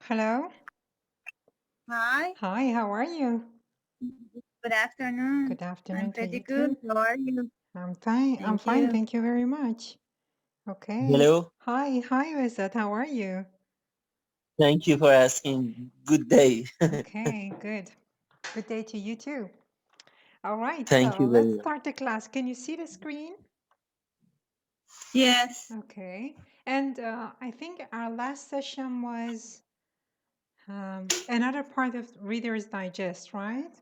Hello. Hi, Hi, how are you? good afternoon. Good I'm afternoon to pretty you good. too. How are you? I'm fine. I'm Thank fine. you. Thank you very much. Okay. Hello. Hi, Wizard. How are you? Thank you for asking. Good day. Okay, good. Good day to you too. All right, Thank so you very let's much. start the class. Can you see the screen? Yes, Okay. And I think our last session was another part of Reader's Digest, right?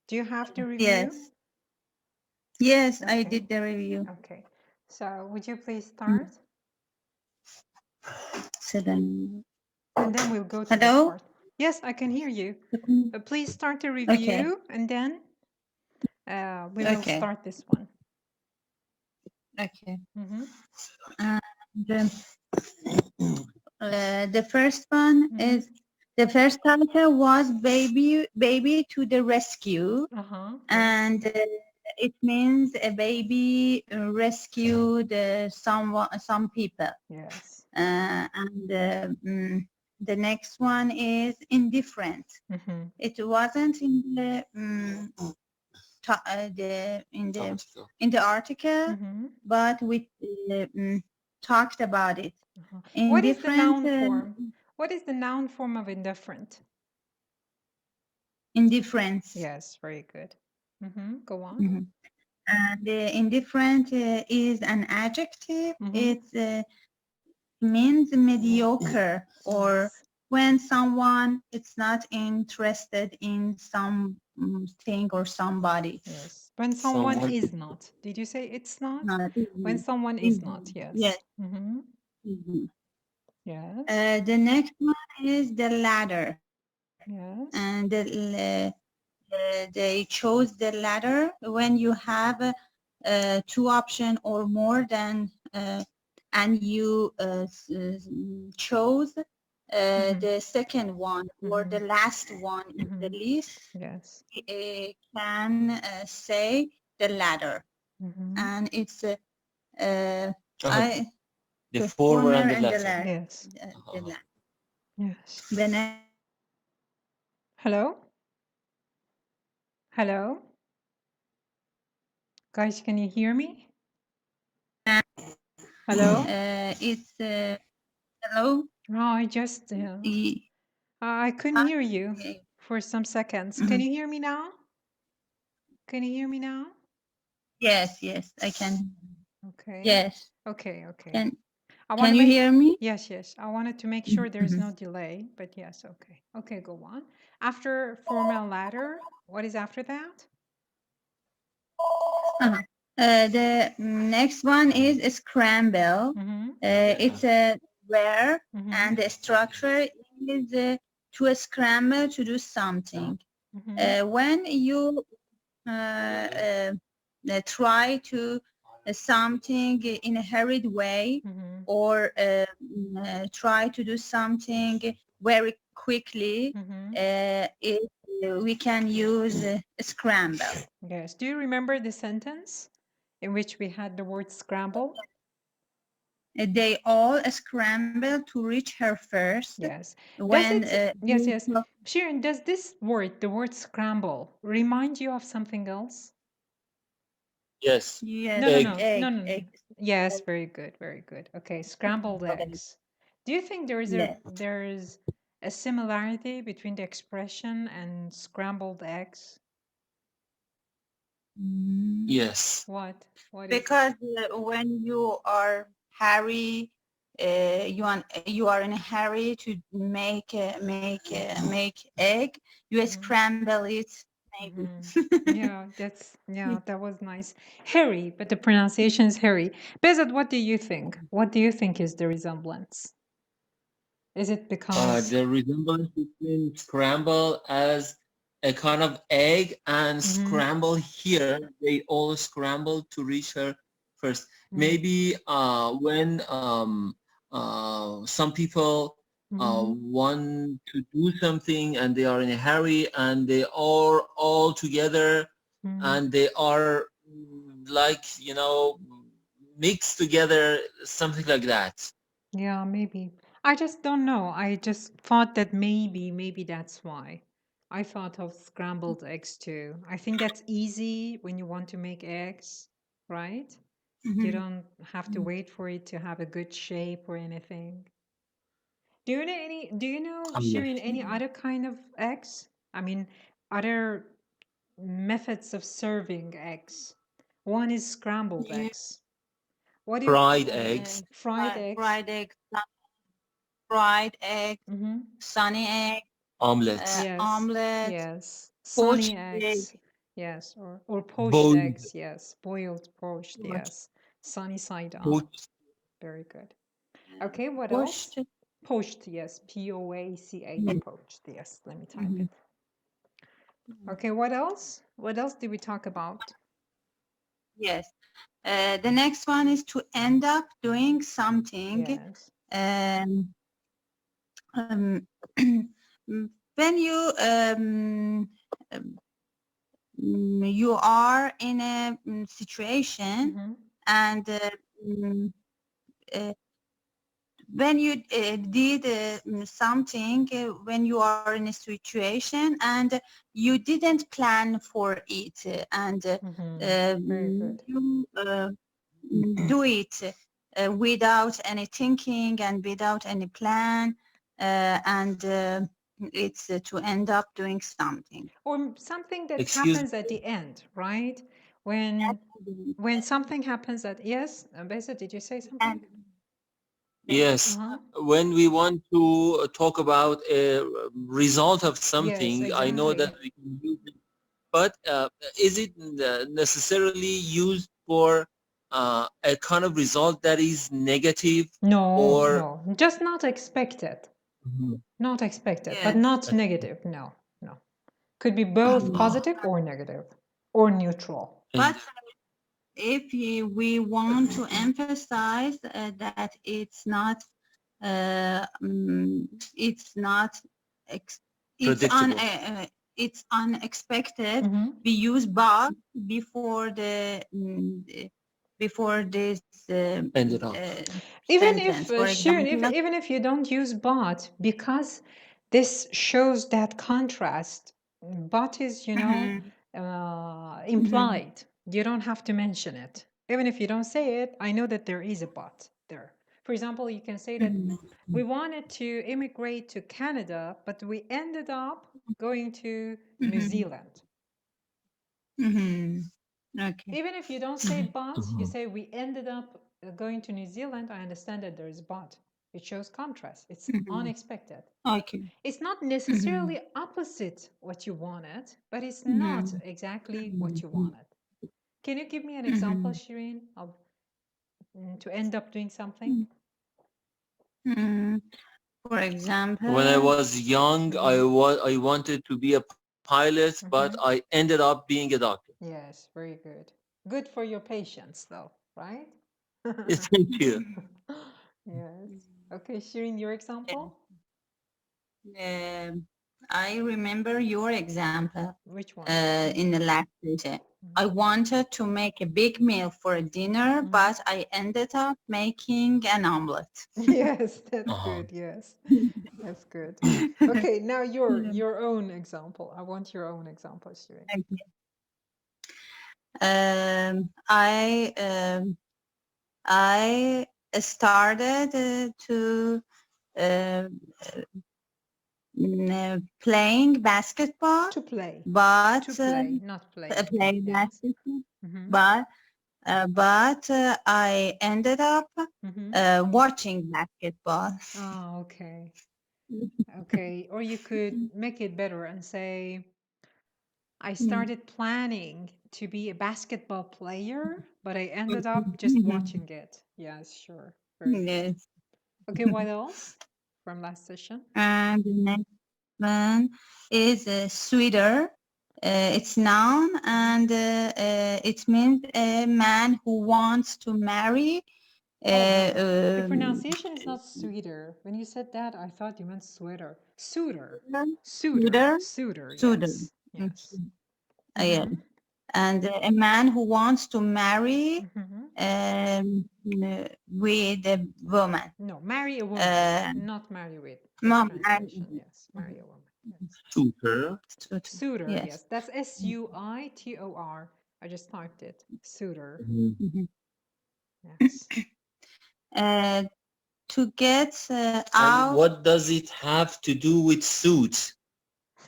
Do you have to review? yes, yes, I Okay. did the review. Okay. So would you please start? Seven. And then we'll go to that Hello? part. Yes, I can hear you. Please start the Okay, review and then we will okay, start this one. okay. Mhm, And, the first one mhm. is the first title was Baby to the Rescue, Uh-huh. Yes. and it means a baby rescued some people. Yes. And the next one is indifferent. Mhm. It wasn't in the in the article, Mhm. but we talked about it. Uh-huh. What is the Indifferent, noun form? What is the noun form of indifferent? indifference. Yes, very good. Go on. Mhm. And the indifferent is an adjective. Mhm. It means mediocre, or Yes. when someone is not interested in some thing or somebody. Yes. When someone Someone. is not. Did you say it's not? Not When someone is not, yes. yes. Yes. The next one is the ladder, Yes. and they chose the ladder when you have two option or more than, and you chose the second one or the last one in the list. Yes. Can say the ladder, and it's I The the former former and the and the latter. latter. Yes. The latter. Yes. The next Hello? Hello? Guys, can you hear me? Hello? it's hello. Oh, I just, E- I couldn't hear you for some seconds. Can Mhm. you hear me now? Can you hear me now? Yes, yes, I can. Okay. Yes, Okay, okay. can I want can to you make, hear me? yes, yes. I wanted to make sure there's Mhm. no delay, but yes, okay. Okay, go on. After formal ladder, what is after that? Uh-huh. The next one is a scramble. Mm-hmm. It's a where, Mm-hmm. and the structure is to scramble to do something. Mm-hmm. When you try to something in a hurried way, Mm-hmm. or try to do something very quickly, Mm-hmm. we can use scramble. Yes. Do you remember the sentence in which we had the word scramble? They all scramble to reach her first Yes. Does when it? Yes, yes. Sharon, does this word, the word scramble, remind you of something else? Yes. yes, No, no, Egg. no, no, egg, no, no. egg, Yes, very good, very good. Okay, scrambled eggs. Do you think yes. there's a similarity between the expression and scrambled eggs? Yes. What? What is it? Because when you are hurry, you are in a hurry to make egg, you Mhm, scramble it maybe. mhm. Yeah, that was nice. Harry, but the pronunciation is Harry. Bezat, what do you think? What do you think is the resemblance? Is it because? The resemblance between scramble as a kind of egg and Mhm, scramble here, they all scramble to reach her first. mhm, Maybe when some people mhm, want to do something and they are in a hurry and they are all together mhm. and they are like, mixed together, something like that. Yeah, maybe. I just don't know. I just thought that maybe that's why. I thought of scrambled eggs too. I think that's easy when you want to make eggs, right? You don't have to wait for it to have a good shape or anything. Do you know, Yes. Shirin, any other kind of eggs? I mean, other methods of serving eggs. One is scrambled Yeah. eggs. What do you Fried eggs. fried eggs? Fried egg, Mm-hmm. sunny egg, Omelets. Yes. omelette, Yes. poached Sunny eggs. egg. Yes. Or poached Boiled. eggs. Yes. Boiled, poached. Poached. Yes. Sunny side up. Poached. Very good. Okay. What Poached. else? Poached. Yes. P-O-A-C-H. Mhm. Poached. Yes. Let me type it. Okay. What else? What else did we talk about? Yes. The next one is to end up doing something. Yes. When you are in a situation Mhm. and when you did something, when you are in a situation and you didn't plan for it, and Very good. you do it without any thinking and without any plan, and it's to end up doing something. Or something that Excuse happens at the end, right? When something happens at yes, Besa, did you say something? And Yes. Uh-huh. When we want to talk about a result of something, Yes, I know that exactly. we can use it, but is it necessarily used for a kind of result that is negative No, or? no, just not expected. Mhm. Not expected, but yes. not negative. No, no. Could be both positive or negative or neutral. But if we want to emphasize that it's not Predictable. it's unexpected. Mhm. We use but before this Ended up. Even sentence. if For Shirin, example, even if you don't use but, because this shows that contrast. But is, implied. You don't have to mention it. Even if you don't say it, I know that there is a but there. For example, you can say that we wanted to immigrate to Canada, but we ended up going to New Zealand. Okay. Even if you don't say but, you say we ended up going to New Zealand, I understand that there is but. It shows contrast. It's unexpected. Okay. It's not necessarily opposite what you wanted, but it's not exactly what you wanted. Can you give me an example, Shireen, of to end up doing something? For example, When I was young, I wanted to be a pilot, but I ended up being a doctor. Yes, very good. Good for your patience, though, right? Thank you. Yes. Okay, Shireen, your example? I remember your example Which one? in the last session. I wanted to make a big meal for dinner, but I ended up making an omelette. Yes, that's good. Yes, that's good. Okay, now your own example. I want your own example, Shireen. I started to playing basketball. To play. But To play, not play. play Yes. basketball. But I ended up watching basketball. Oh, okay. Okay. Or you could make it better and say, I started planning to be a basketball player, but I ended up just watching it. Yes, sure. Very good. Yes. Okay, what else from last session? And the next one is sweeter. It's noun, and it means a man who wants to marry. The pronunciation is not sweeter. When you said that, I thought you meant sweater. Suitor. Suitor. Suitor. Suitor. Suitor. Yes. Yes. Yeah. and a man who wants to marry with a woman. No, marry a woman, not marry with. Translation, yes, marry a woman. Yes. Suitor. Suitor, yes. That's SUITOR. I just typed it. Suitor. Yes. To get And out. what does it have to do with suit?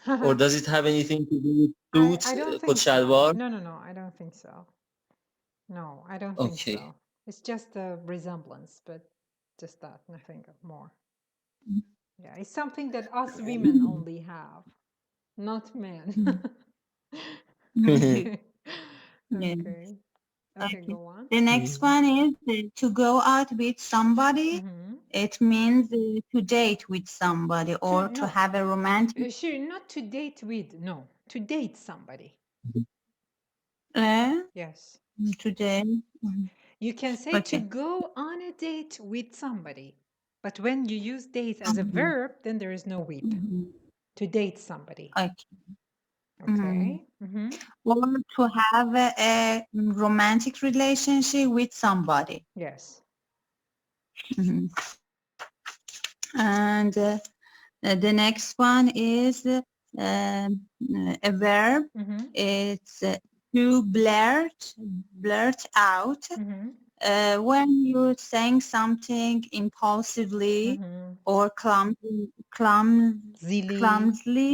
Or does it have anything to do with suit? I don't Kod think so. shalwar? No, I don't think so. No, I don't think Okay. so. It's just a resemblance, but just that, nothing more. Yeah, it's something that us women only have, not men. Okay. Okay. Okay, go on. The next one is to go out with somebody. It means to date with somebody or to have a romantic. Sure, not to date with, no, to date somebody. Yes. To date. You can say to go on a date with somebody, but when you use date as a verb, then there is no with. To date somebody. Okay. Or to have a romantic relationship with somebody. Yes. And the next one is a verb. It's to blurt out. When you're saying something impulsively or clumsily.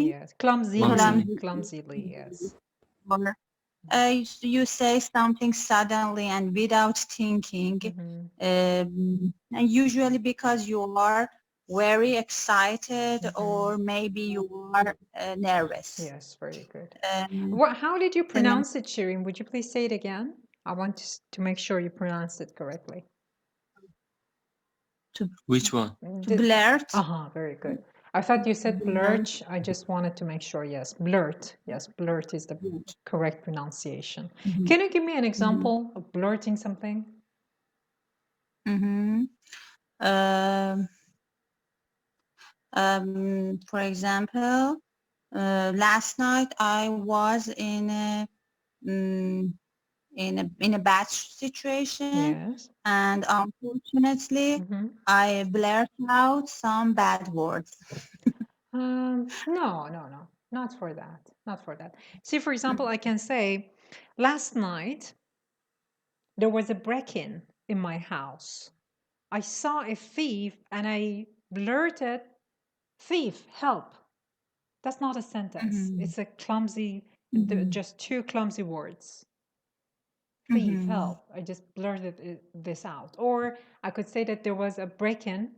Yes. Clumsily, yes. Or you say something suddenly and without thinking, and usually because you are very excited or maybe you are nervous. Yes, very good. How did you pronounce it, Shirin? Would you please say it again? I want to make sure you pronounce it correctly. Which one? To blurt. Very good. I thought you said blurt. I just wanted to make sure. Yes, blurt. Yes, blurt is the correct pronunciation. Can you give me an example of blurting something? For example, last night I was in a bad situation, and unfortunately, I blurted out some bad words. No, not for that. Not for that. See, for example, I can say, last night there was a break-in in my house. I saw a thief and I blurted, "Thief, help." That's not a sentence. It's a clumsy, just two clumsy words. Thief, help. I just blurted this out. Or I could say that there was a break-in,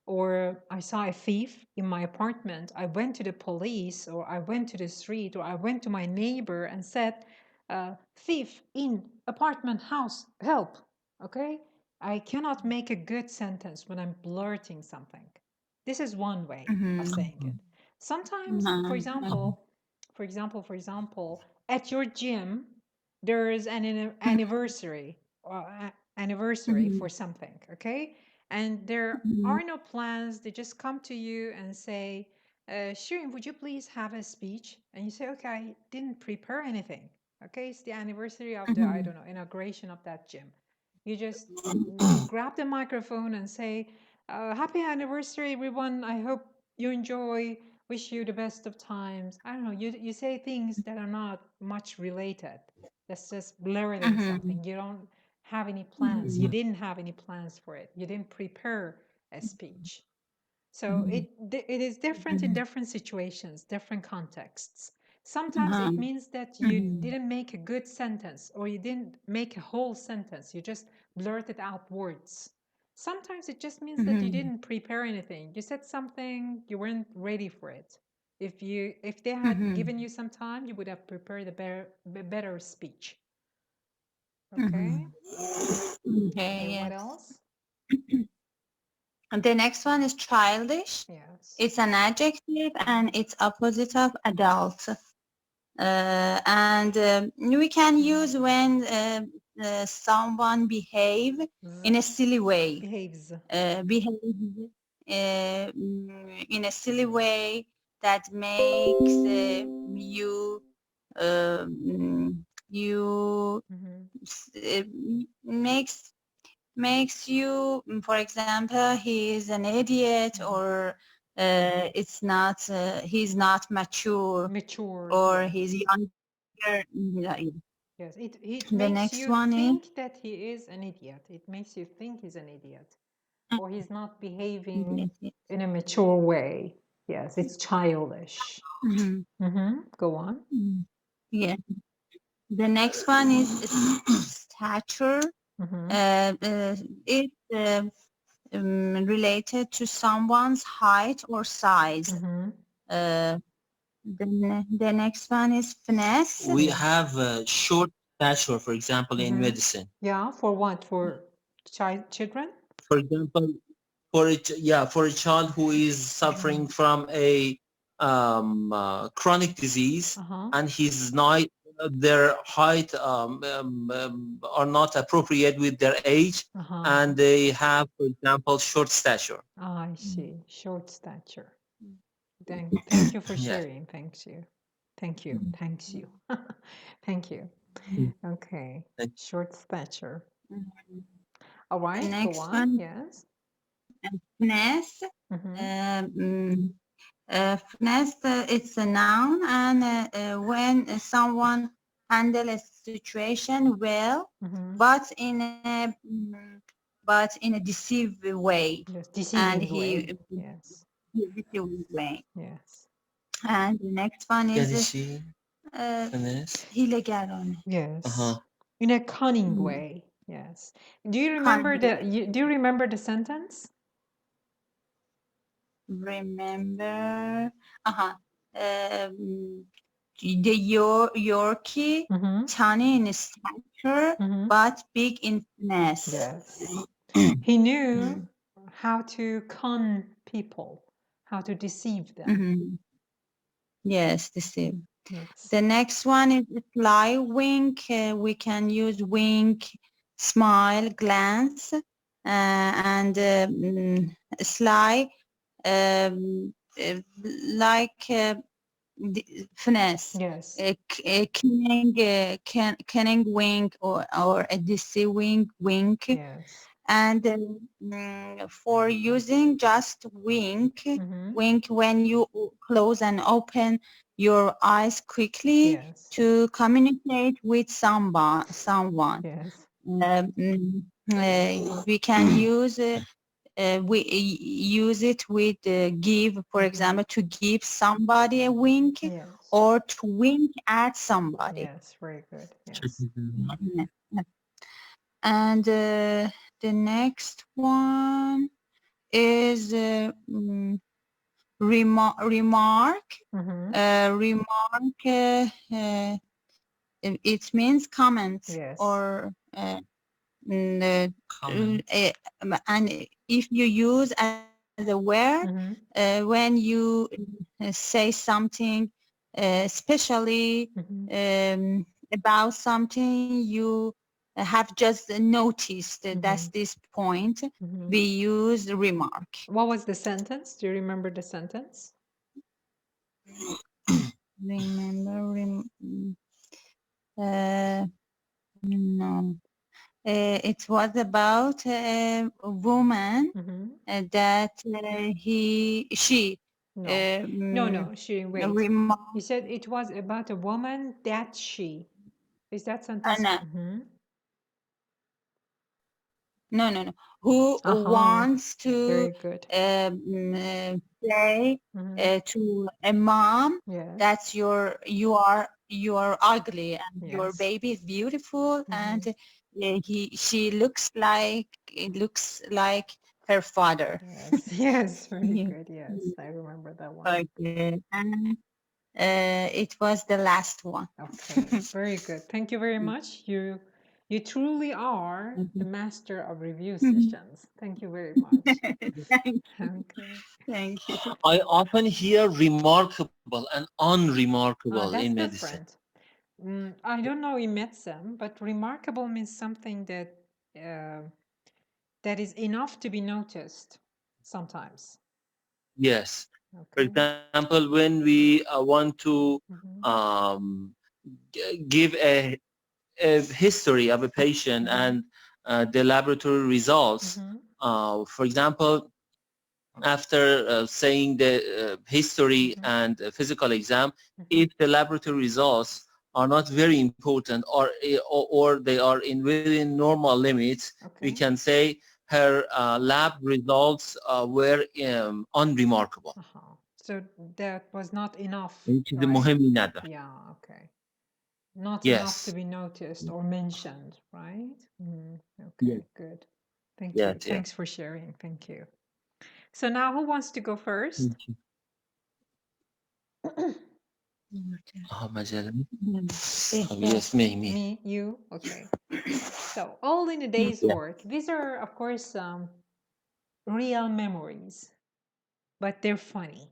or I saw a thief in my apartment. I went to the police, or I went to the street, or I went to my neighbor and said, "Thief in apartment house, help." Okay? I cannot make a good sentence when I'm blurting something. This is one way of saying it. Sometimes, for example, at your gym, there is an anniversary for something, okay? And there are no plans. They just come to you and say, Shirin, would you please have a speech? And you say, okay, I didn't prepare anything. Okay, it's the anniversary of the, I don't know, inauguration of that gym. You just grab the microphone and say, happy anniversary, everyone. I hope you enjoy. Wish you the best of times. I don't know. You say things that are not much related. That's just blurting something. You don't have any plans. You didn't have any plans for it. You didn't prepare a speech. So it is different in different situations, different contexts. Sometimes it means that you didn't make a good sentence, or you didn't make a whole sentence. You just blurted out words. Sometimes it just means that you didn't prepare anything. You said something, you weren't ready for it. If they had given you some time, you would have prepared a better speech. Okay. Okay. What else? And the next one is childish. Yes. It's an adjective and it's opposite of adult. And we can use when someone behave in a silly way. Behaves. In a silly way that makes you you it makes you, for example, he is an idiot, or it's not he's not mature, or yes. he's younger. Yes, it The makes next you one is think that he is an idiot. It makes you think he's an idiot, or he's not behaving in a mature way. Yes, it's childish. Go on. Yeah. The next one is stature. It's related to someone's height or size. The next one is finesse. We have short stature, for example, in medicine. Yeah, for what? For children? For example, for a child who is suffering from a chronic disease, and their height are not appropriate with their age, and they have, for example, short stature. I see. Short stature. Thank you for sharing. Thank you. Thanks you. Thank you. Okay. Short stature. All right. The next go on. one, Yes. finesse. Finesse, it's a noun, and when someone handles a situation well, but in a deceived way. Yes. Deceiving way. Yes. Deceiving way. Yes. And the next one is finesse. hilegarane. Yes. In a cunning way. Yes. Do you remember the sentence? Remember, the Yorkie, tiny in stature, but big in finesse. Yes. He knew how to con people, how to deceive them. Yes, deceive. Yes. The next one is fly, wink. We can use wink, smile, glance, and sly, like finesse. Yes. A cunning wink, or a deceiving wink. Yes. And for using just wink, wink when you close and open your eyes quickly to communicate with someone. Yes. We can use we use it with give, for example, to give somebody a wink, or to wink at somebody. Yes, very good. Yes. And the next one is remark. Remark, it means comment, or and if you use as a word when you say something especially about something you have just noticed, that's this point, we use remark. What was the sentence? Do you remember the sentence? No. It was about a woman that she. No, she, wait. He said it was about a woman that she. Is that sentence? No. Who wants to say to a mom that you are ugly and your baby is beautiful, and she looks like her father. Yes, very good. Yes, I remember that one. Okay. And it was the last one. Okay, very good. Thank you very much. You truly are the master of review sessions. Thank you very much. Thank you. I often hear remarkable and unremarkable in medicine. Different. I don't know in medicine, but remarkable means something that that is enough to be noticed sometimes. Yes. For example, when we want to give a a history of a patient and the laboratory results. For example, after saying the history and physical exam, if the laboratory results are not very important or they are within normal limits, we can say her lab results were unremarkable. So that was not enough. چیز right? مهمی نداره. Yeah, okay. Not Yes. enough to be noticed or mentioned, right? Okay, Yes. good. Thank Yes, you. yes. Thanks for sharing. Thank you. So now who wants to go first? مجله. Yes, me. Me, you? Okay. So all in a day's work. These are, of course, real memories, but they're funny.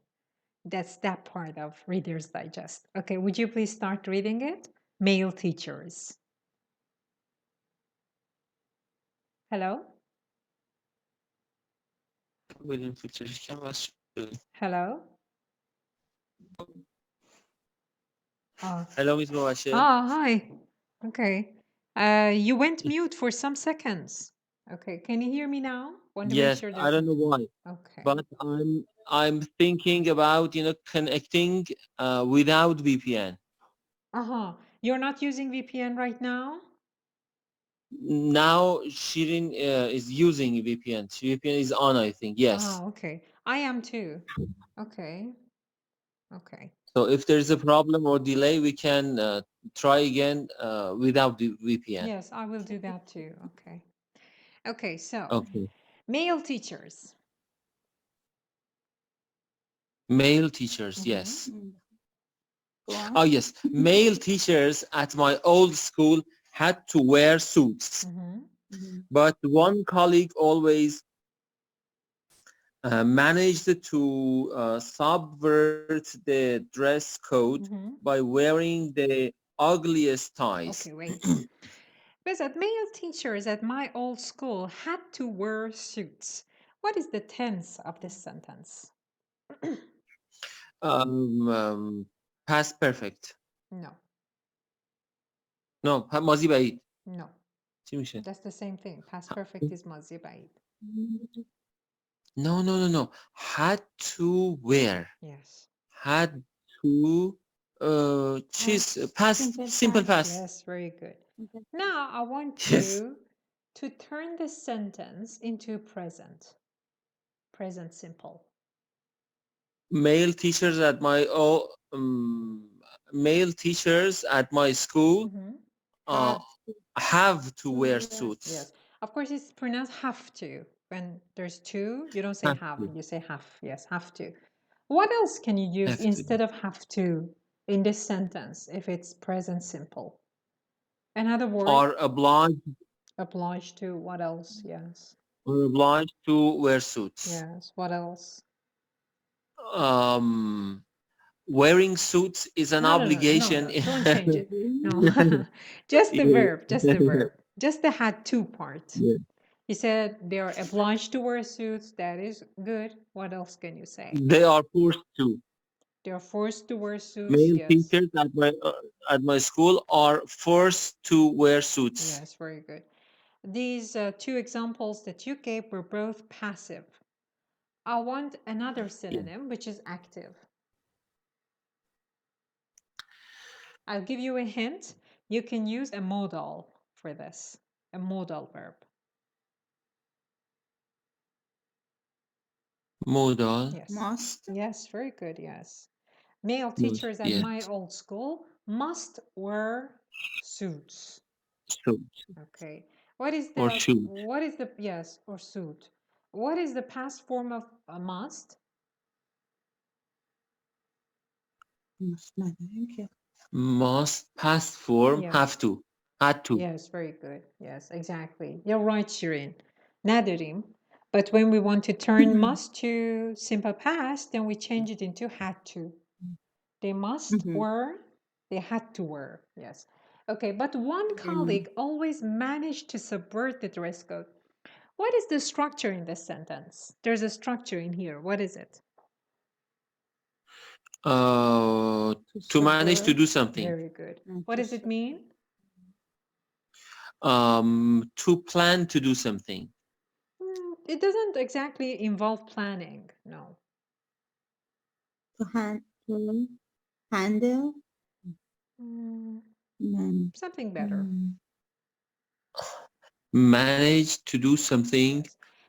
That's that part of Reader's Digest. Okay, would you please start reading it? Male teachers. Hello? Hello? Hello, Ms. Mubashir. Hi. Okay. You went mute for some seconds. Okay, can you hear me now? Want to make Yes, sure I don't know why, Okay. but I'm thinking about connecting without VPN. You're not using VPN right now? Now Shirin is using VPN. VPN is on, I think. Yes. Okay. I am too. Okay. Okay. So if there's a problem or delay, we can try again without the VPN. Yes, I will do that too. Okay. Okay, so Okay. male teachers. Male teachers, yes. Oh, yes. Male teachers at my old school had to wear suits. But one colleague always managed to subvert the dress code by wearing the ugliest ties. Okay, wait. Because male teachers at my old school had to wear suits. What is the tense of this sentence? Past perfect. No. No, ماضی بعید. No. چی میشه؟ That's the same thing. Past perfect is ماضی بعید. No. Had to wear. Yes. Had to past simple past. Yes, very good. Now I want you to turn the sentence into present. Present simple. Male teachers at my school have to wear suits. Yes. Of course, it's pronounced have to. When there's two, you don't say have, you say have. Yes, have to. What else can you use instead of have to in this sentence if it's present simple? Another word? Are obliged. Obliged to. What else? Yes. Are obliged to wear suits. Yes. What else? Wearing suits is an obligation. No. Don't change it. No. Just the verb. Just the verb. Just the had to part. Yeah. You said they are obliged to wear suits. That is good. What else can you say? They are forced to. They are forced to wear suits. Male Yes. teachers at my school are forced to wear suits. Yes, very good. These two examples that you gave were both passive. I want another synonym, which is active. I'll give you a hint. You can use a modal for this, a modal verb. Modal. Yes. Must. Yes, very good. Yes. Male teachers at my old school must wear suits. Suits. Okay. What is the Or shoot. What is the yes or suit? What is the past form of a must? Must, past form, Yes. have to, had to. Yes, very good. Yes, exactly. You're right, Shirin. Nadarim. But when we want to turn must to simple past, then we change it into had to. They must wear, they had to wear. Yes. Okay, but one colleague always managed to subvert the dress code. What is the structure in this sentence? There's a structure in here. What is it? To manage to do something. Very good. What does it mean? To plan to do something. It doesn't exactly involve planning, no. To handle. Something better. Manage to do something.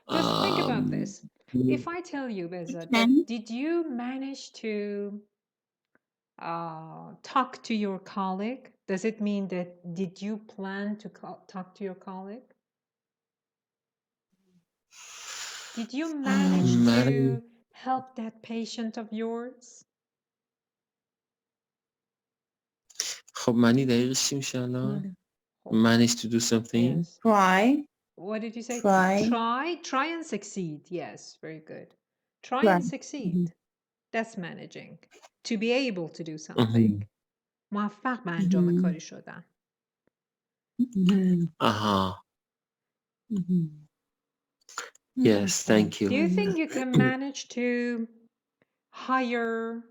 Just think about this. If I tell you, Beza, that did you manage to talk to your colleague? Does it mean that did you plan to talk to your colleague? Did you manage to help that patient of yours? خب معنی دقیقش چی میشه الان؟ Manage to do something. Yes. Try. What did you say? Try and succeed. Yes, very good. Try and succeed. That's managing. To be able to do something. موفق به انجام کاری شدن. Aha. Yes, thank you. Do you think you can manage to hire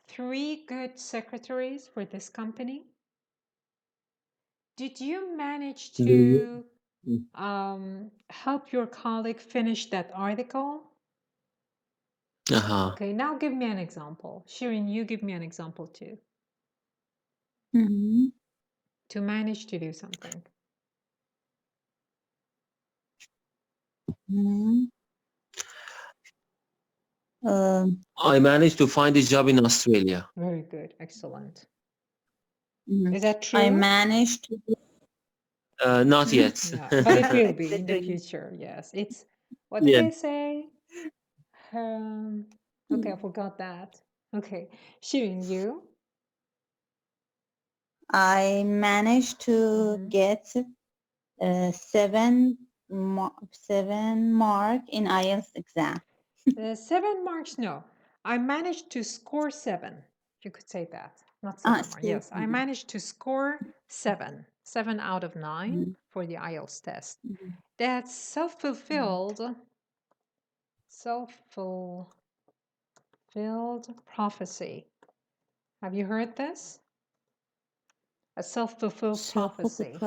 3 good secretaries for this company? Did you manage to help your colleague finish that article? Okay, now give me an example. Shirin, you give me an example too. To manage to do something. I managed to find a job in Australia. Very good, excellent. Is that true? I managed to. Not yet. Yeah, but it will be in the future. Yes, it's what did they say? Okay, I forgot that. Okay, Shirin, you? I managed to get 7 mark in IELTS exam. 7 marks, no. I managed to score 7. You could say that. Not 7 marks. Yes, I managed to score 7. 7 out of 9 for the IELTS test. That's self-fulfilled prophecy. Have you heard this? A self-fulfilled prophecy.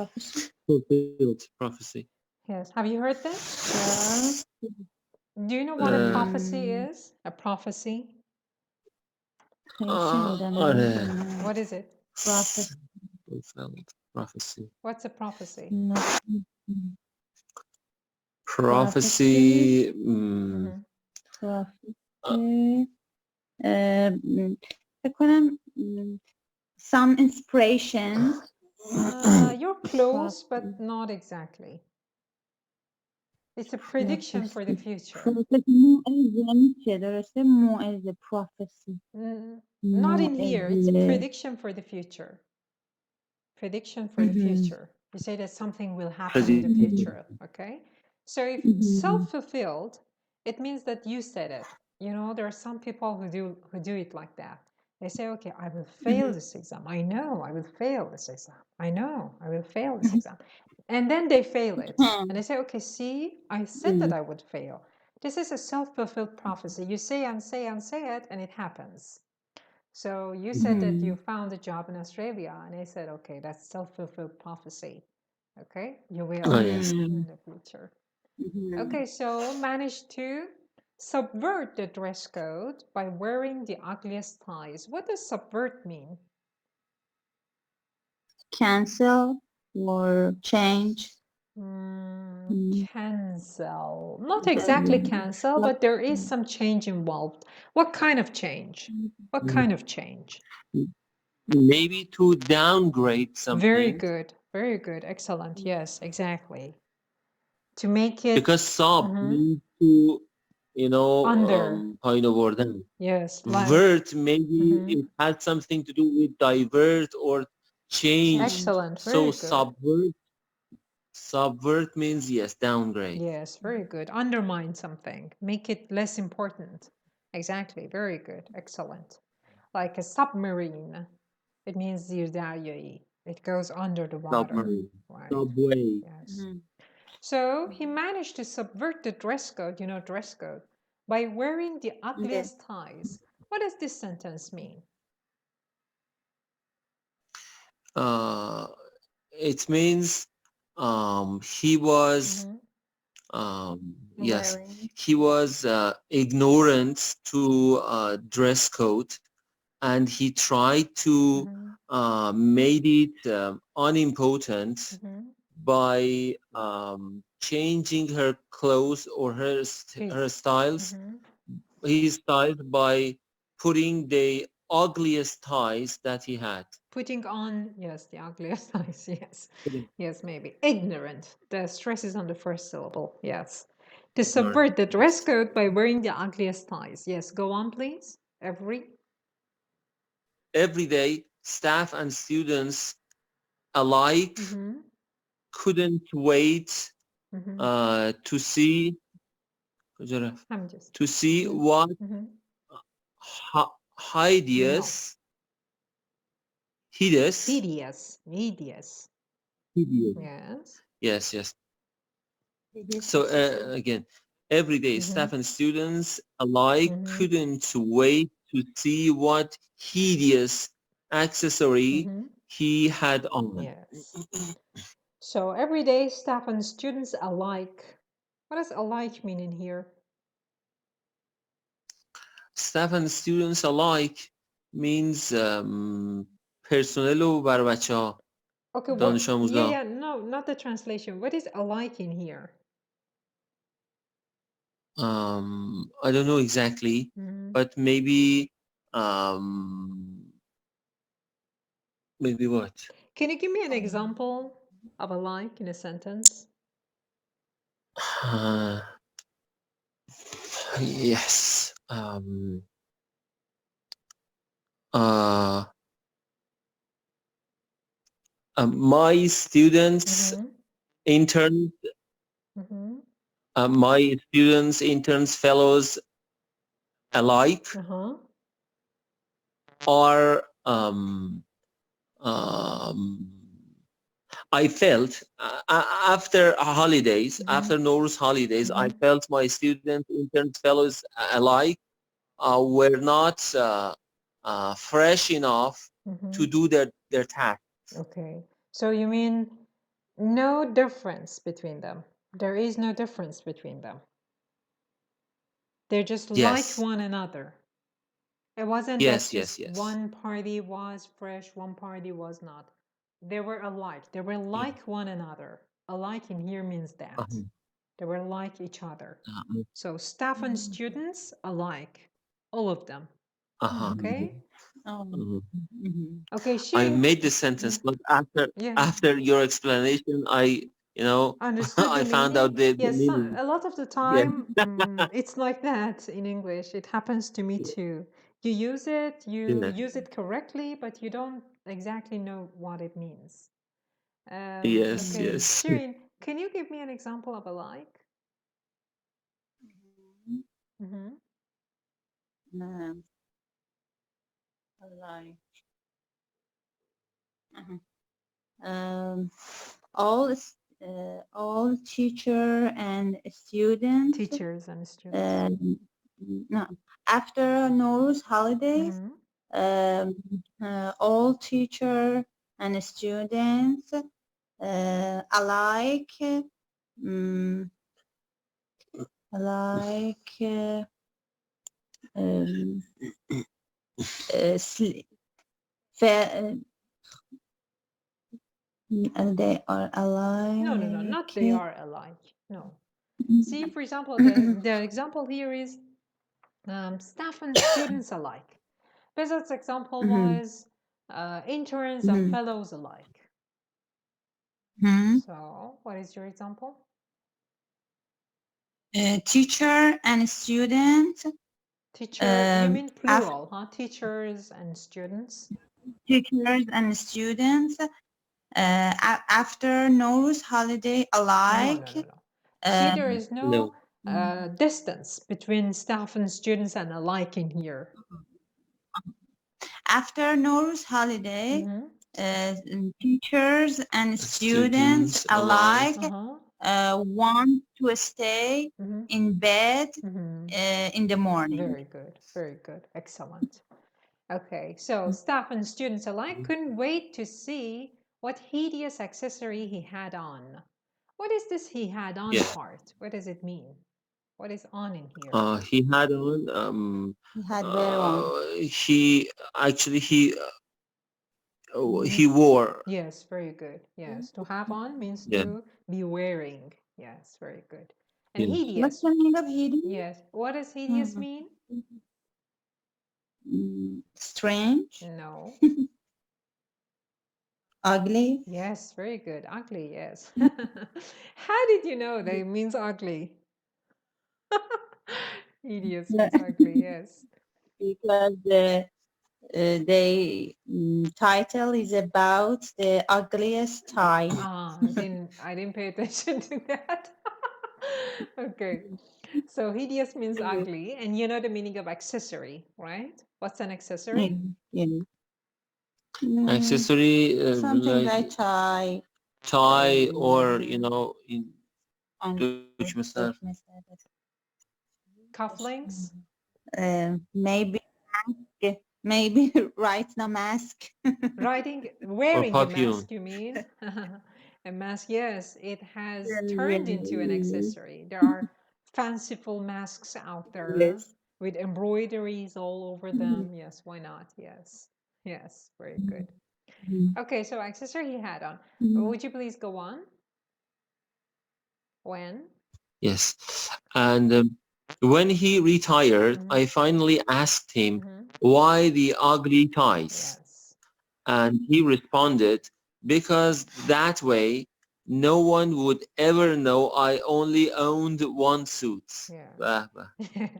Fulfilled prophecy. Yes. Have you heard this? Do you know what a prophecy is? A prophecy? What is it? Fulfilled prophecy. What's a prophecy? Prophecy. Some inspiration. You're close, but not exactly. It's a prediction for the future. Not in here. It's a prediction for the future. Prediction for the future. You say that something will happen in the future. Okay. So if self-fulfilled, it means that you said it. You know, there are some people who do it like that. They say, okay, I will fail this exam. I know I will fail this exam. I know I will fail this exam. And then they fail it. And they say, okay, see, I said that I would fail. This is a self-fulfilled prophecy. You say and say and say it, and it happens. So you said that you found a job in Australia, and they said, okay, that's self-fulfilled prophecy. Okay, you will in the future. Okay, so manage to subvert the dress code by wearing the ugliest ties. What does subvert mean? Cancel or change. Cancel. Not exactly cancel, but there is some change involved. What kind of change? What kind of change? Maybe to downgrade something. Very good. Very good. Excellent. Yes, exactly. To make it... Because sub means to, you know, under. Yes. Like, vert, maybe it had something to do with divert or change. Excellent. Very so good. Subvert means, yes, downgrade. Yes, very good. Undermine something. Make it less important. Exactly. Very good. Excellent. Like a submarine. It means zirdaryai. It goes under the water. Submarine. Right. Subway. Yes. So he managed to subvert the dress code, you know, dress code, by wearing the ugliest ties. What does this sentence mean? It means he was yes, he was ignorant to dress code, and he tried to made it unimportant by changing her clothes or her styles, his styles, by putting the ugliest ties that he had. Putting on, yes, the ugliest ties, yes. Yes, maybe. Ignorant. The stress is on the first syllable, yes. To subvert the dress code by wearing the ugliest ties. Yes, go on, please. Every day, staff and students alike couldn't wait to see what hideous. Yes. So again, every day, staff and students alike couldn't wait to see what hideous accessory he had on. Yes. So every day, staff and students alike. What does alike mean in here? Staff and students alike means personnel و بر بچه‌ها. Okay, دانش آموزا. yeah, no, not the translation. What is alike in here? I don't know exactly, but maybe what? Can you give me an example of alike in a sentence? Yes. My students interns, my students, interns, fellows alike are I felt after holidays, after Nowruz holidays, I felt my students, interns, fellows alike were not fresh enough to do their tasks. Okay, so you mean no difference between them? There is no difference between them. They're just like one another. It wasn't that just one party was fresh, one party was not. They were alike. They were like one another. Alike in here means that. They were like each other. So staff and students alike. All of them. Okay? Okay, I made the sentence, but after your explanation, I found out the meaning. A lot of the time, it's like that in English. It happens to me too. You use it, use it correctly, but you don't exactly know what it means. Yes. Shirin, can you give me an example of alike? Alike. All teachers and students. No, after Nowruz holidays, all teachers and students alike they are alike. No, not they are alike. No. See, for example, the example here is staff and students alike. Bezat's example was interns and fellows alike. So, what is your example? Teacher and student. Teacher, you mean plural, huh? Teachers and students. Teachers and students after Nowruz holiday alike. No. See, there is no distance between staff and students and alike in here. After Nowruz holiday, teachers and students alike want to stay in bed in the morning. Very good, excellent. Okay, so staff and students alike couldn't wait to see what hideous accessory he had on. What is this he had on Yeah. part? What does it mean? What is on in here? He had on. He had wear on. He actually he wore. Yes, very good. Yes, to have on means Yeah. to be wearing. Yes, very good. And Yeah. What's hideous. the meaning of hideous? Yes. What does hideous mean? Strange. No. Ugly. Yes, very good. Ugly, yes. How did you know that it means ugly? Hideous means ugly, yes. Because the title is about the ugliest tie. Ah, I didn't pay attention to that. Okay. So hideous means ugly, and you know the meaning of accessory, right? What's an accessory? Accessory, Something like tie. or you know, Cufflinks? Maybe right now mask. Wearing a perfume. mask, you mean? A mask, yes, it has turned into an accessory. There are fanciful masks out there Yes. with embroideries all over them. Yes, why not? Yes, yes, very good. Okay, so accessory he had on. Would you please go on? When? Yes, and when he retired, I finally asked him why the ugly ties, Yes. and he responded, because that way no one would ever know I only owned one suit. Yeah. Yes.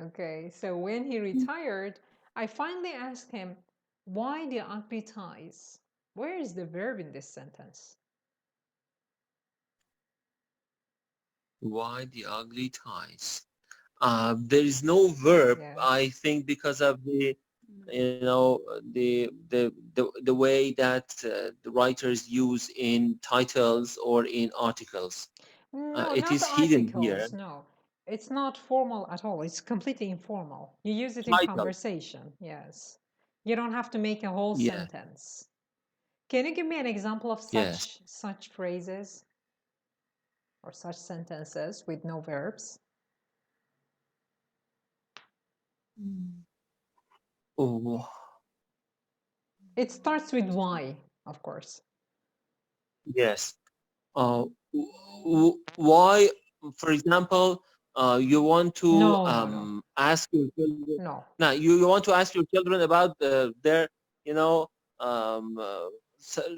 Okay, so when he retired, I finally asked him, why the ugly ties? Where is the verb in this sentence? Why the ugly ties? There is no verb, Yeah. I think, because of the, you know, the way that the writers use in titles or in articles. No, It not is hidden here. articles, no. It's not formal at all. It's completely informal. You use it in Title. conversation, yes. You don't have to make a whole Yeah. sentence. Can you give me an example of Yes. such phrases or such sentences with no verbs? Oh, It starts with why, of course. yes. Why, for example, you want to No. ask your children. No. Now, you want to ask your children about their, you know,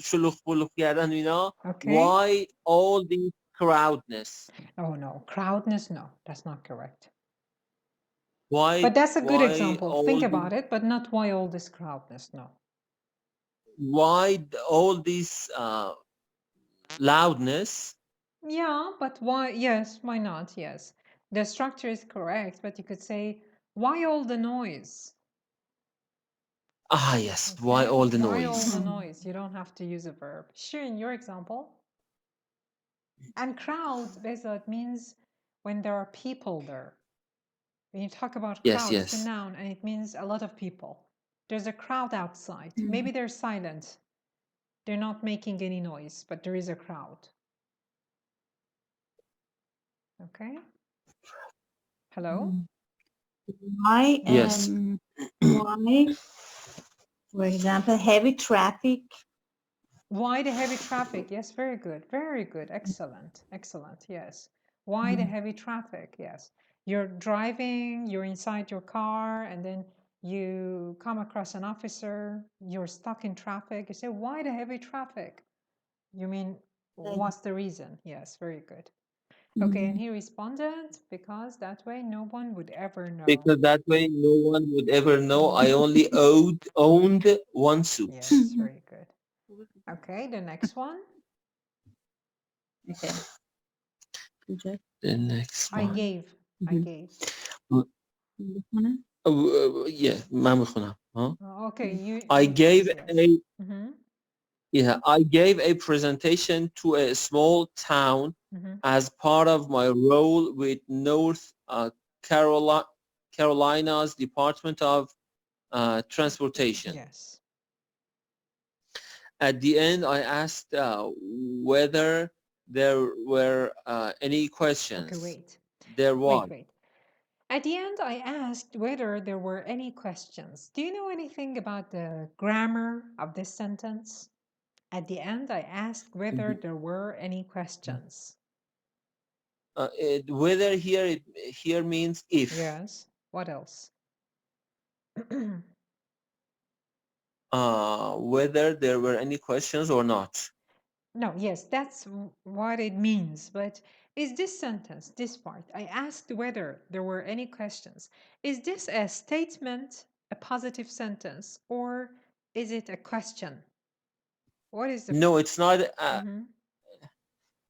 شلوغ بلوغ کردن, you know, Okay. why all this crowdness? Oh, no. Crowdness, no. That's not correct. Why? But that's a good why example. all Think this- about it, but not why all this crowdness, no. Why all this loudness? Yeah, but why? Yes, why not? Yes. The structure is correct, but you could say, why all the noise? Ah, yes. Why Okay, all the why all noise? the noise? You don't have to use a verb. Sure, in your example. And crowd, Bezat, means when there are people there. When you talk about Yes, crowd, it's a yes. noun and it means a lot of people. There's a crowd outside. Maybe they're silent. They're not making any noise, but there is a crowd. Okay. Hello? Why? Yes. Why? For example, heavy traffic. Why the heavy traffic? Yes, very good. Very good. Excellent. Excellent. Yes. Why the heavy traffic? Yes. You're driving, you're inside your car, and then you come across an officer, you're stuck in traffic. You say, why the heavy traffic? You mean, what's the reason? Yes, very good. Okay, and he responded, because that way no one would ever know. Because that way no one would ever know I only owned one suit. Yes, very good. Okay, the next one. Okay. The next one. I gave. Yeah, من میخونم. Okay, you. I gave yes. I gave a presentation to a small town as part of my role with North Carolina's Department of Transportation. Yes. At the end, I asked whether there were any questions. Okay, wait. There was. Wait. At the end, I asked whether there were any questions. Do you know anything about the grammar of this sentence? At the end, I asked whether there were any questions. Whether here means if. Yes. What else? Whether there were any questions or not. No, yes, that's what it means. But is this sentence, this part, I asked whether there were any questions. Is this a statement, a positive sentence, or is it a question? What is the... No, it's not.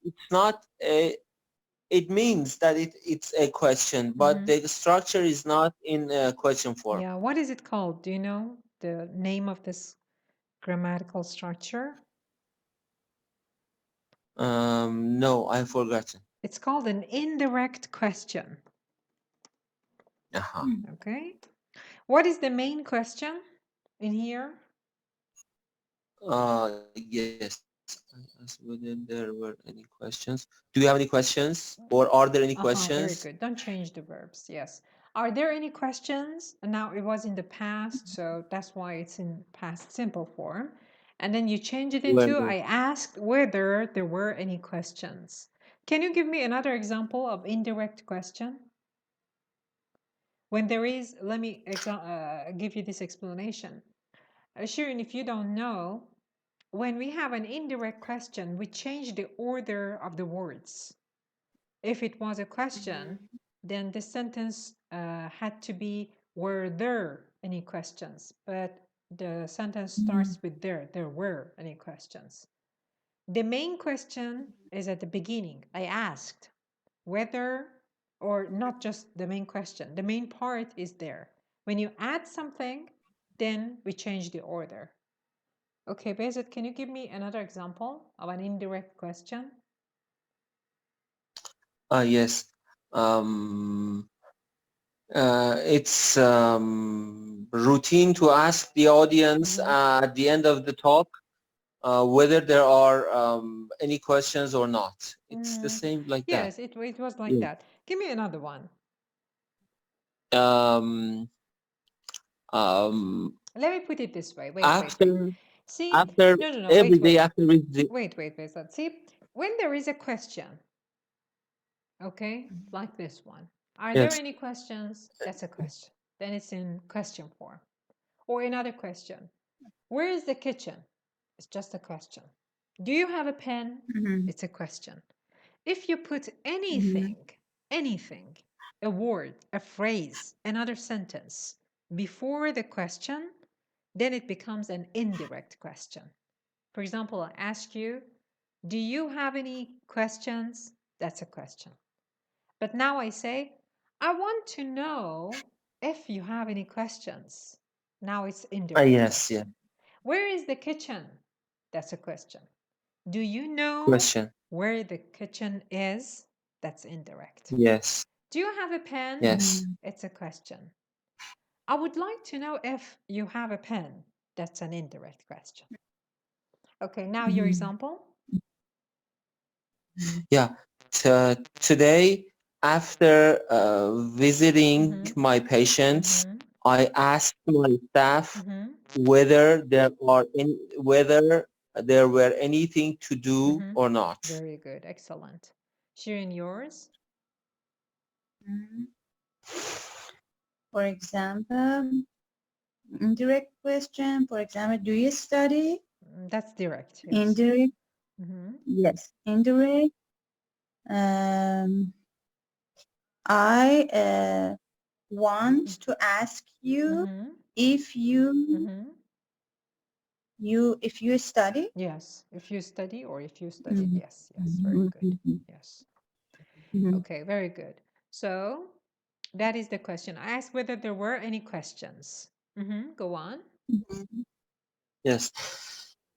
It's not a... It means that it's a question, but the structure is not in a question form. Yeah, what is it called? Do you know the name of this grammatical structure? No, I've forgotten. It's called an indirect question. Uh-huh. Okay. What is the main question in here? Yes. I asked whether there were any questions. Do you have any questions, or are there any questions? Very good. Don't change the verbs. Yes. Are there any questions? And now it was in the past, so that's why it's in past simple form. And then you change it into I asked whether there were any questions. Can you give me another example of indirect question? When there is, let me give you this explanation. Shirin, if you don't know, when we have an indirect question, we change the order of the words. If it was a question, then the sentence had to be, were there any questions? But the sentence starts with there were any questions. The main question is at the beginning. I asked whether, or not just the main question. The main part is there. When you add something, then we change the order. Okay, Bezet, can you give me another example of an indirect question? Yes. It's routine to ask the audience at the end of the talk whether there are any questions or not. It's the same like that. Yes, it was like that. Give me another one. Let me put it this way. Wait. See, after no. every Wait. day after we Wait. Let's see. When there is a question, okay, like this one. Are there any questions? That's a question. Then it's in question form. Or another question. Where is the kitchen? It's just a question. Do you have a pen? It's a question. If you put anything, a word, a phrase, another sentence before the question, then it becomes an indirect question. For example, I ask you, do you have any questions? That's a question. But now I say, I want to know if you have any questions. Now it's indirect. Yes, yeah. Where is the kitchen? That's a question. Do you know where the kitchen is? That's indirect. Yes. Do you have a pen? Yes. It's a question. I would like to know if you have a pen. That's an indirect question. Okay, now your example. Yeah. Today, after visiting my patients, I asked my staff whether there were anything to do or not. Very good, excellent. Shirin, yours? For example, indirect question. For example, do you study? That's direct. Yes. Indirect. Yes, indirect. I want to ask you if you study. Yes, if you study or if you study. Yes, very good. Yes. Okay, very good. So that is the question. I asked whether there were any questions. Go on. Yes.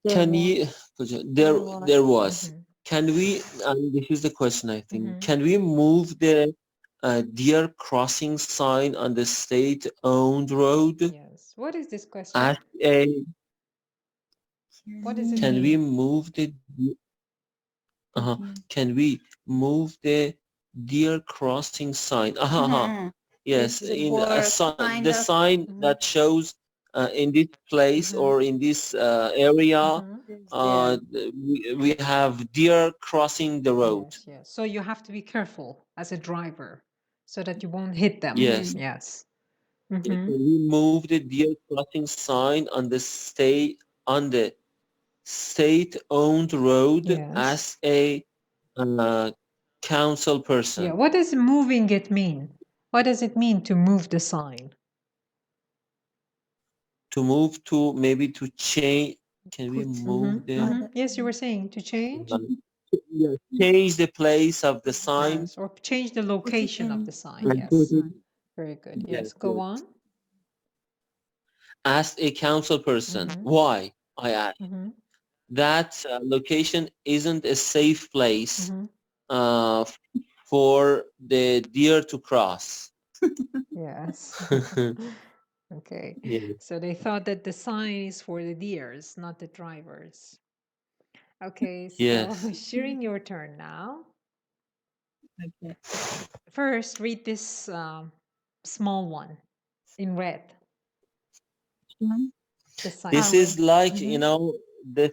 Can we? There was. Can we? This is the question, I think. Can we move the deer crossing sign on the state-owned road? Yes. What is this question? Ask a What does it Can mean? we move the Can we move the deer crossing sign? Yes, It's in a sign, the kind of- sign that shows in this place or in this area, we have deer crossing the road. Yes, yes. So you have to be careful as a driver so that you won't hit them. Yes. Yes. Can we move the deer crossing sign on the state-owned road Yes. as a council person? Yeah. What does moving it mean? What does it mean to move the sign? To move to maybe to change. Can we move the Yes, you were saying to change? change the place of the sign? Yes, or change the location of the sign. and Yes. put it Very good. Yes, Yes. Go good. on. as a council person? Why? I ask. That location isn't a safe place for the deer to cross. Yes. Okay. Yeah. So they thought that the sign is for the deers, not the drivers. Okay. So Yes. Shirin, your turn now. Okay. First, read this small one in red. The sign. This is like, you know, the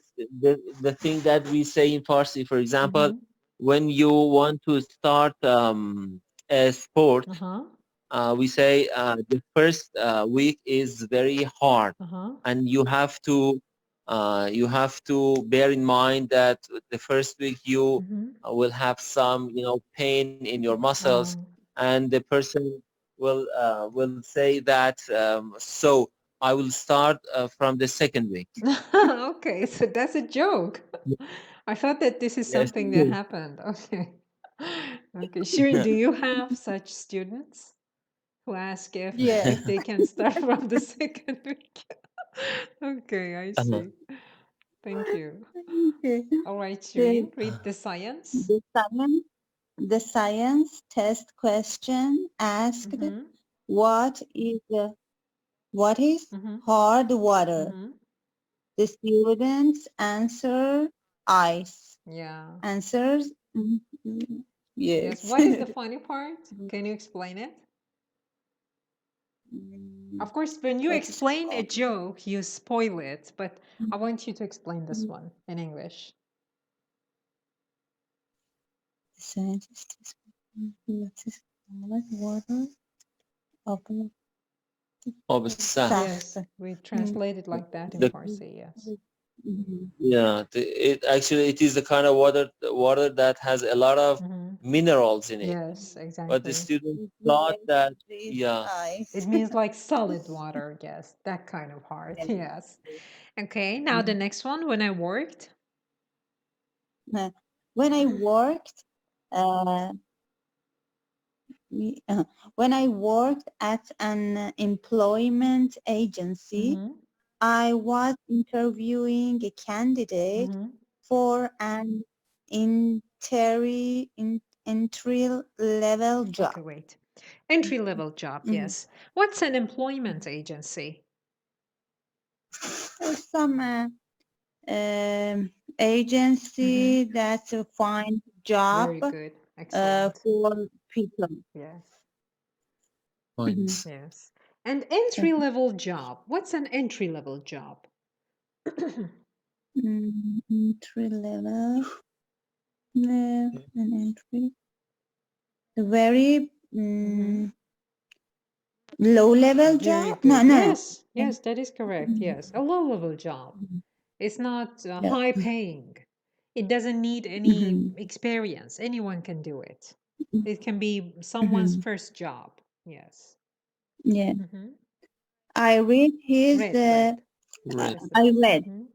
thing that we say in Farsi, for example, when you want to start a sport, we say the first week is very hard, and you have to bear in mind that the first week you will have some, you know, pain in your muscles, and the person will say that so I will start from the second week. Okay, so that's a joke. I thought that this is something that happened. Okay. Okay. Shirin, do you have such students who ask if they can start from the second week? Okay, I see. Thank you. Okay. All right, Shirin, read the science. The science test question asked what is hard water? The students answer ice. Yeah. Answers yes. What is the funny part? Can you explain it? Of course, when you explain a joke, you spoil it, but I want you to explain this one in English. The scientist is water. Yes, we translate it like that in Farsi, yes. Yeah, it is the kind of water that has a lot of minerals in it. Yes, exactly. But the students thought that, yeah. It means like solid water, yes, that kind of hard, yes. Okay, now the next one, when I worked. When I worked at an employment agency, I was interviewing a candidate for an entry-level job. Okay, wait. Entry-level job, yes. What's an employment agency? Some agency that find job. Very good. Excellent. For people. Yes. Points. Yes. And entry-level job. What's an entry-level job? Entry-level. An entry. Very low-level job. No. Yes, yes, that is correct. Yes, a low-level job. It's not high-paying. It doesn't need any experience. Anyone can do it. It can be someone's first job. Yes. Yeah. I read his.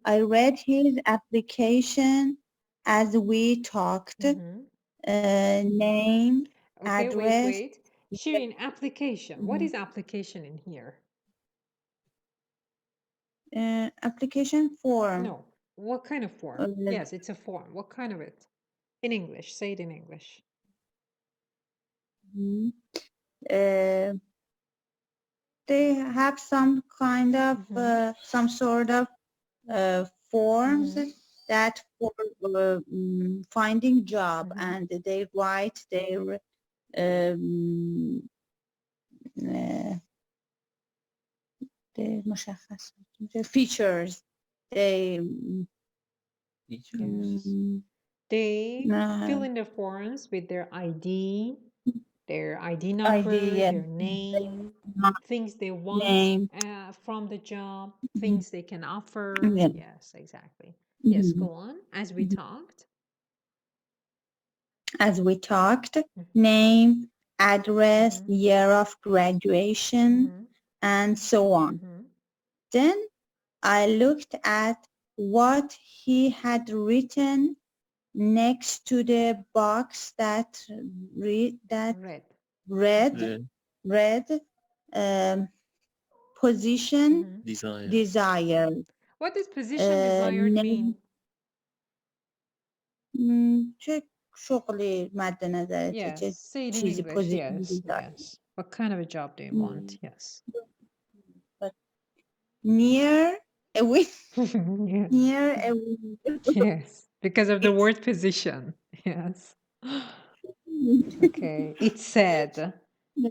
I read his application as we talked. Name, okay, address. Wait. Shirin, application. What is application in here? Application form. No. What kind of form? Yes, it's a form. What kind of it? In English. Say it in English. They have some kind of some sort of forms that for finding job, and they write their the مشخص features. They fill in the forms with their ID number, their name, things they want from the job, things they can offer. Yes, exactly. Yes, go on. As we talked, name, address, year of graduation, and so on. Then I looked at what he had written next to the box that read position desired. What does position desired mean? چه شغلی مد نظرته؟ Yes, say it in English. Yes. What kind of a job do you want? Yes. Near a window. Yes. Near a window. Yes, because of the word position. Yes. Okay, it said.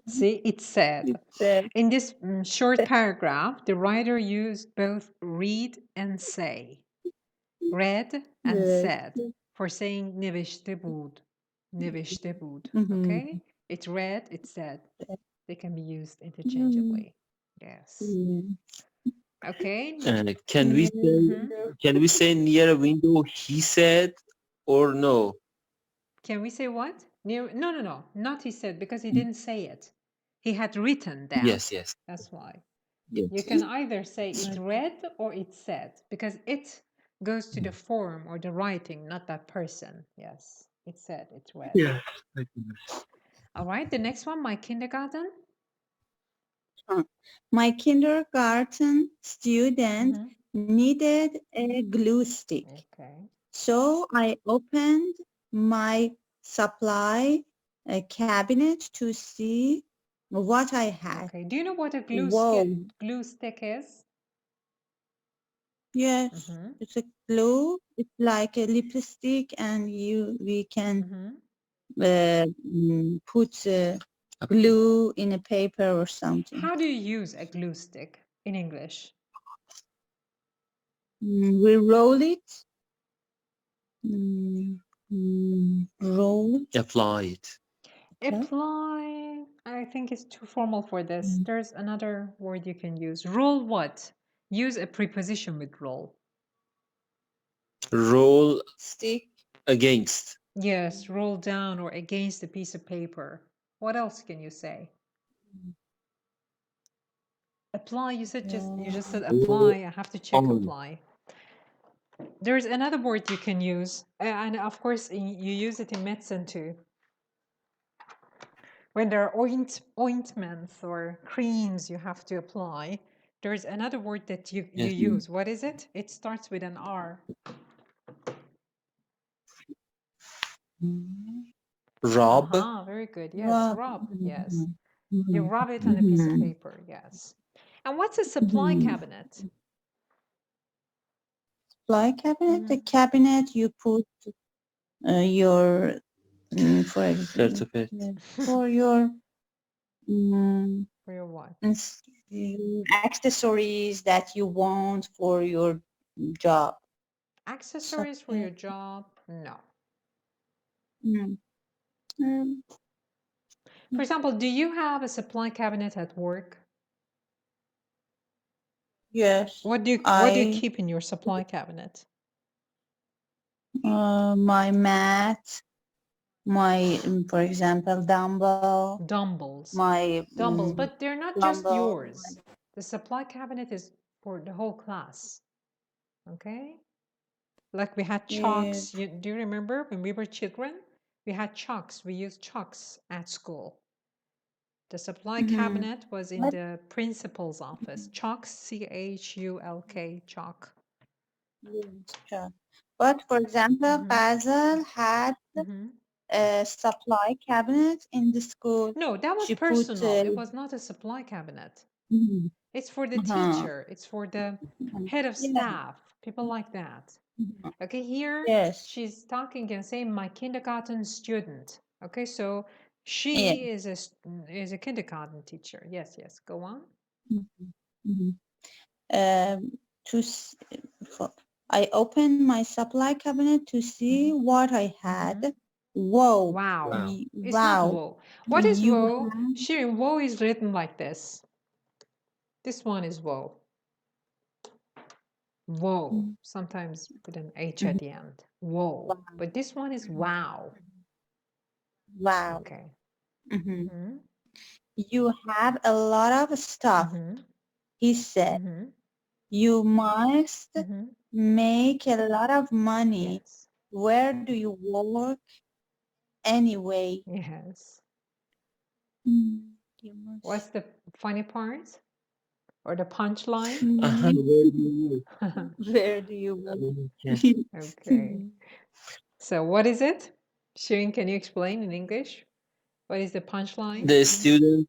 See, it said. In this short paragraph, the writer used both read and say. Read and said for saying نوشته بود. نوشته بود. Okay? It read, it said. They can be used interchangeably. Yes. Okay. Can we say near a window he said or no? Can we say what? Near? No. Not he said, because he didn't say it. He had written that. Yes. That's why. Yes. You can either say it read or it said, because it goes to the form or the writing, not that person. Yes, it said, it read. Yeah. All right, the next one, my kindergarten. My kindergarten student needed a glue stick. Okay. So I opened my supply cabinet to see what I had. Okay. Do you know what a glue stick is? Yes, it's a glue. It's like a lipstick, and we can put glue in a paper or something. How do you use a glue stick in English? We roll it. Roll. Apply it. Apply. I think it's too formal for this. There's another word you can use. Roll what? Use a preposition with roll. Roll stick against. Yes, roll down or against a piece of paper. What else can you say? Apply. You just said apply. I have to check apply. There's another word you can use, and of course you use it in medicine too. When there are ointments or creams you have to apply, there's another word that you use. What is it? It starts with an R. Rub. Very good. Yes, rub. Yes. You rub it on a piece of paper. Yes. And what's a supply cabinet? Supply cabinet? The cabinet you put your, for example, for your what? Accessories that you want for your job. Accessories for your job? No. For example, do you have a supply cabinet at work? Yes. What do you keep in your supply cabinet? My mat, my, for example, dumbbells. But they're not just yours. The supply cabinet is for the whole class. Okay? Like we had chalks. Do you remember when we were children? We had chalks. We used chalks at school. The supply cabinet was in the principal's office. Chalks, C-H-U-L-K, chalk. But for example, Basil had a supply cabinet in the school. No, that was personal. It was not a supply cabinet. It's for the teacher. It's for the head of staff, people like that. Okay, here she's talking and saying my kindergarten student. Okay, so she is a kindergarten teacher. Yes, yes. Go on. I opened my supply cabinet to see what I had. Whoa. Wow. Wow. It's not whoa. What is whoa? Shirin, whoa is written like this. This one is whoa. Whoa. Sometimes with an H at the end. Whoa. But this one is wow. Wow. Okay. You have a lot of stuff, he said. You must make a lot of money. Yes. Where do you work anyway? Yes. What's the funny part? Or the punchline? Where do you work? Okay. So what is it? Shirin, can you explain in English? What is the punchline? The student,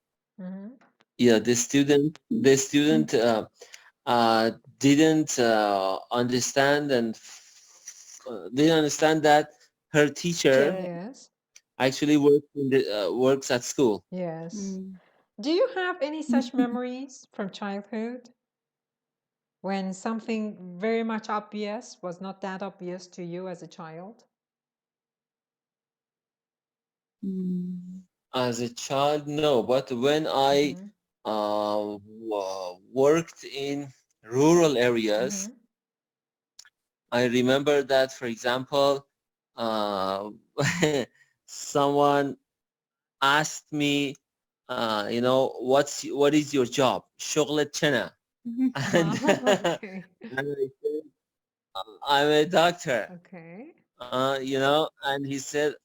yeah, the student didn't understand and didn't understand that her teacher actually works at school. Yes. Do you have any such memories from childhood when something very much obvious was not that obvious to you as a child? As a child, no, but when I worked in rural areas, I remember that, for example, someone asked me, you know, what is your job? شغلت چنه? And I said, I'm a doctor. Okay. You know, and he said,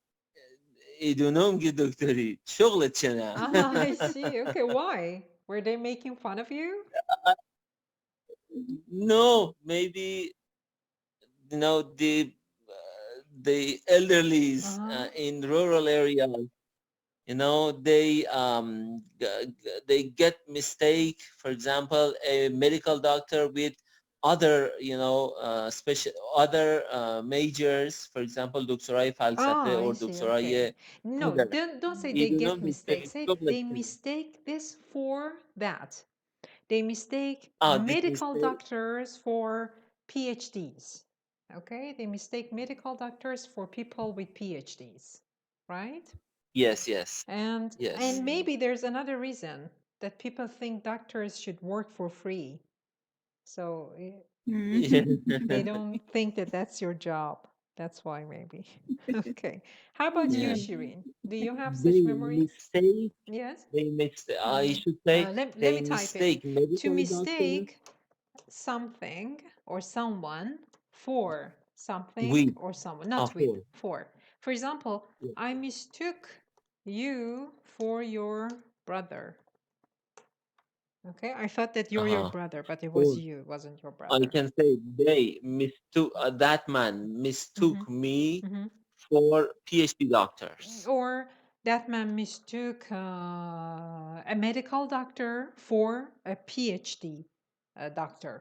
ایدونم که دکتری شغلت چنه؟ I see. Okay, why? Were they making fun of you? No, maybe, you know, the elderlies in rural areas, you know, they get mistake, for example, a medical doctor with other, you know, special other majors, for example, دکترای فلسفه or دکترای no, don't say they get mistakes. Say they mistake this for that. They mistake medical doctors for PhDs. Okay, they mistake medical doctors for people with PhDs, right? Yes, yes. And maybe there's another reason that people think doctors should work for free. So they don't think that that's your job. That's why maybe. Okay. How about you, Shirin? Do you have such memories? Mistake, yes. They mistake. I should say let me type mistake it. To mistake something or someone for something or someone. Not with. For. For example, I mistook you for your brother. Okay, I thought that you're your brother, but it was you, it wasn't your brother. I can say they mistook, that man mistook me for PhD doctors. Or that man mistook a medical doctor for a PhD doctor.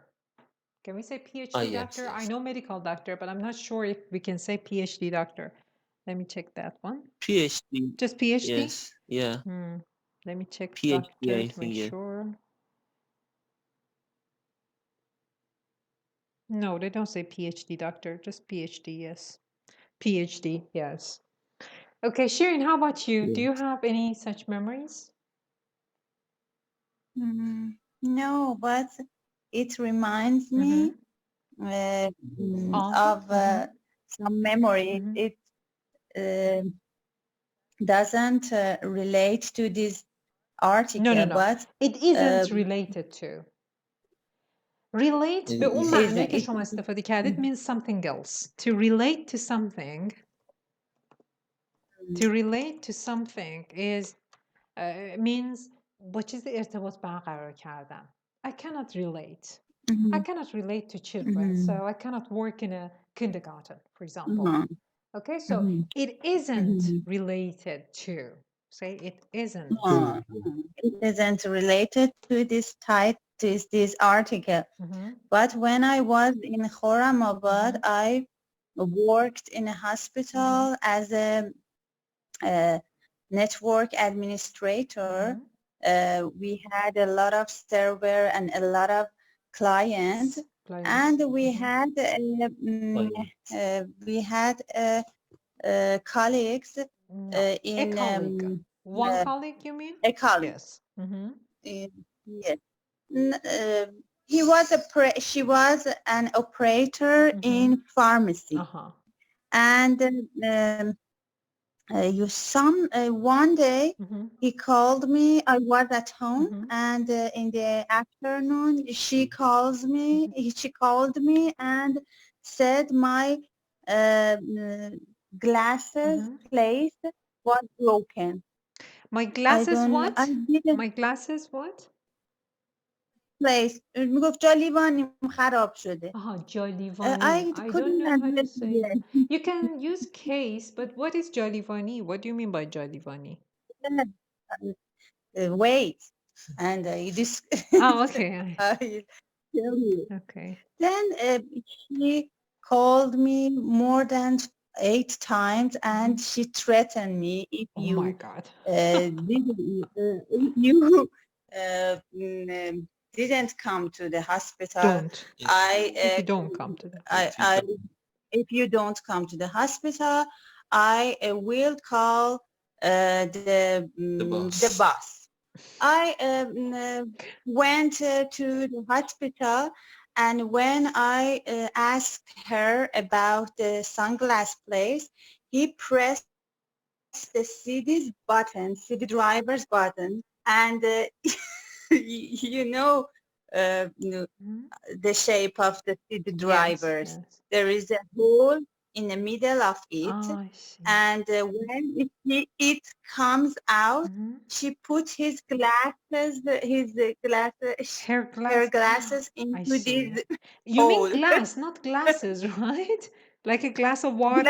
Can we say PhD doctor? Yes. I know medical doctor, but I'm not sure if we can say PhD doctor. Let me check that one. PhD. Just PhD? Yes, yeah. Let me check PhD, doctor I to think, make sure. No, they don't say PhD doctor, just PhD, yes. PhD, yes. Okay, Shirin, how about you? Do you have any such memories? No, but it reminds me of some memory. It doesn't relate to this article. No. But it isn't related to. Relate به اون معنی که شما استفاده کردید means something else. To relate to something. To relate to something is means با چیزی ارتباط برقرار کردن. I cannot relate. I cannot relate to children, so I cannot work in a kindergarten, for example. Okay, so it isn't related to. Say it isn't. It isn't related to this this article. But when I was in Khorramabad, I worked in a hospital as a network administrator. We had a lot of server and a lot of clients. And we had colleagues in one colleague, you mean? A colleague. Yes. Yes. She was an operator in pharmacy. And one day he called me. I was at home, and in the afternoon she called me and said my glasses place was broken. My glasses what? My glasses what? Place. میگفت جا لیوانیم خراب شده. جا لیوانی. I don't know how to say. You can use case, but what is جا لیوانی? What do you mean by جا لیوانی? Wait. And this. Okay. I'll tell you. Okay. Then she called me more than 8 times, and she threatened me if you. Oh my God. If you didn't come to the hospital. Don't. If you don't come to the hospital. If you don't come to the hospital, I will call the bus. I went to the hospital, and when I asked her about the sunglass place, he pressed the CD driver's button, and you know the shape of the CD drivers. Yes. There is a hole in the middle of it, and when it comes out, she put her glasses into this. You mean glass, not glasses, right? Like a glass of water?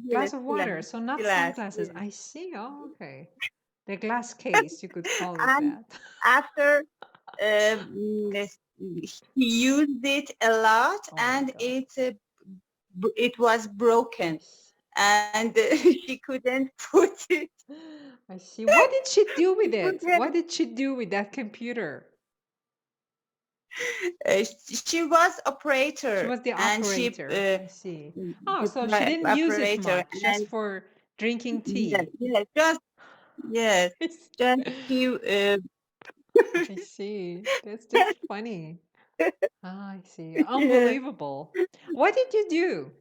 Glass of water, so not sunglasses. I see. Oh, okay. The glass case, you could call it that. After he used it a lot, and it was broken, and she couldn't put it. I see. What did she do with it? What did she do with that computer? She was operator. She was the operator. I see. Oh, so she didn't use it much, just for drinking tea. Yes, just few. I see. That's just funny. I see. Unbelievable. What did you do?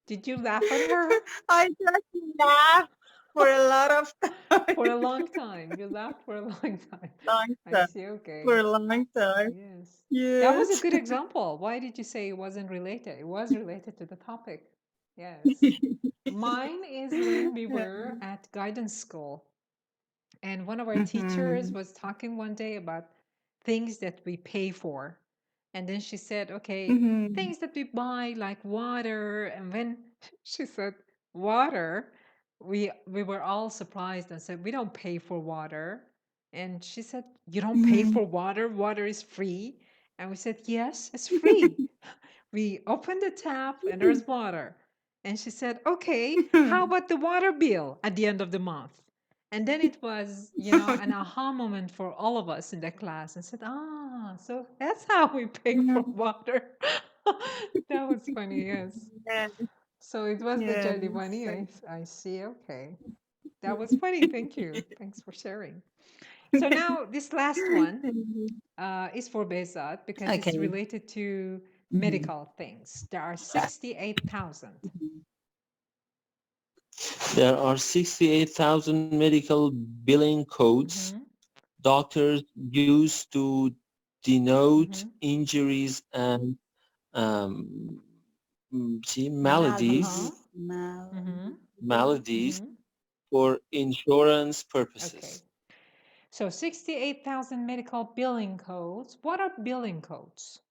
Did you laugh at her? I just laughed for a lot of time. For a long time. You laughed for a long time. I see. Okay. For a long time. Yes. Yes. That was a good example. Why did you say it wasn't related? It was related to the topic. Yes. Mine is when we were at guidance school. And one of our teachers was talking one day about things that we pay for. And then she said, okay, things that we buy like water. And when she said water, we were all surprised and said, we don't pay for water. And she said, you don't pay for water? Water is free. And we said, yes, it's free. We opened the tap and there's water. And she said, okay, how about the water bill at the end of the month? And then it was, an aha moment for all of us in the class and said, so that's how we pay for water. That was funny, yes. So it was the Jalivani, I see, okay. That was funny, thank you. Thanks for sharing. So now this last one is for Behzad because it's related to medical things. There are 68,000. There are 68,000 medical billing codes doctors use to denote injuries and maladies for insurance purposes. Okay. So 68,000 medical billing codes. What are billing codes?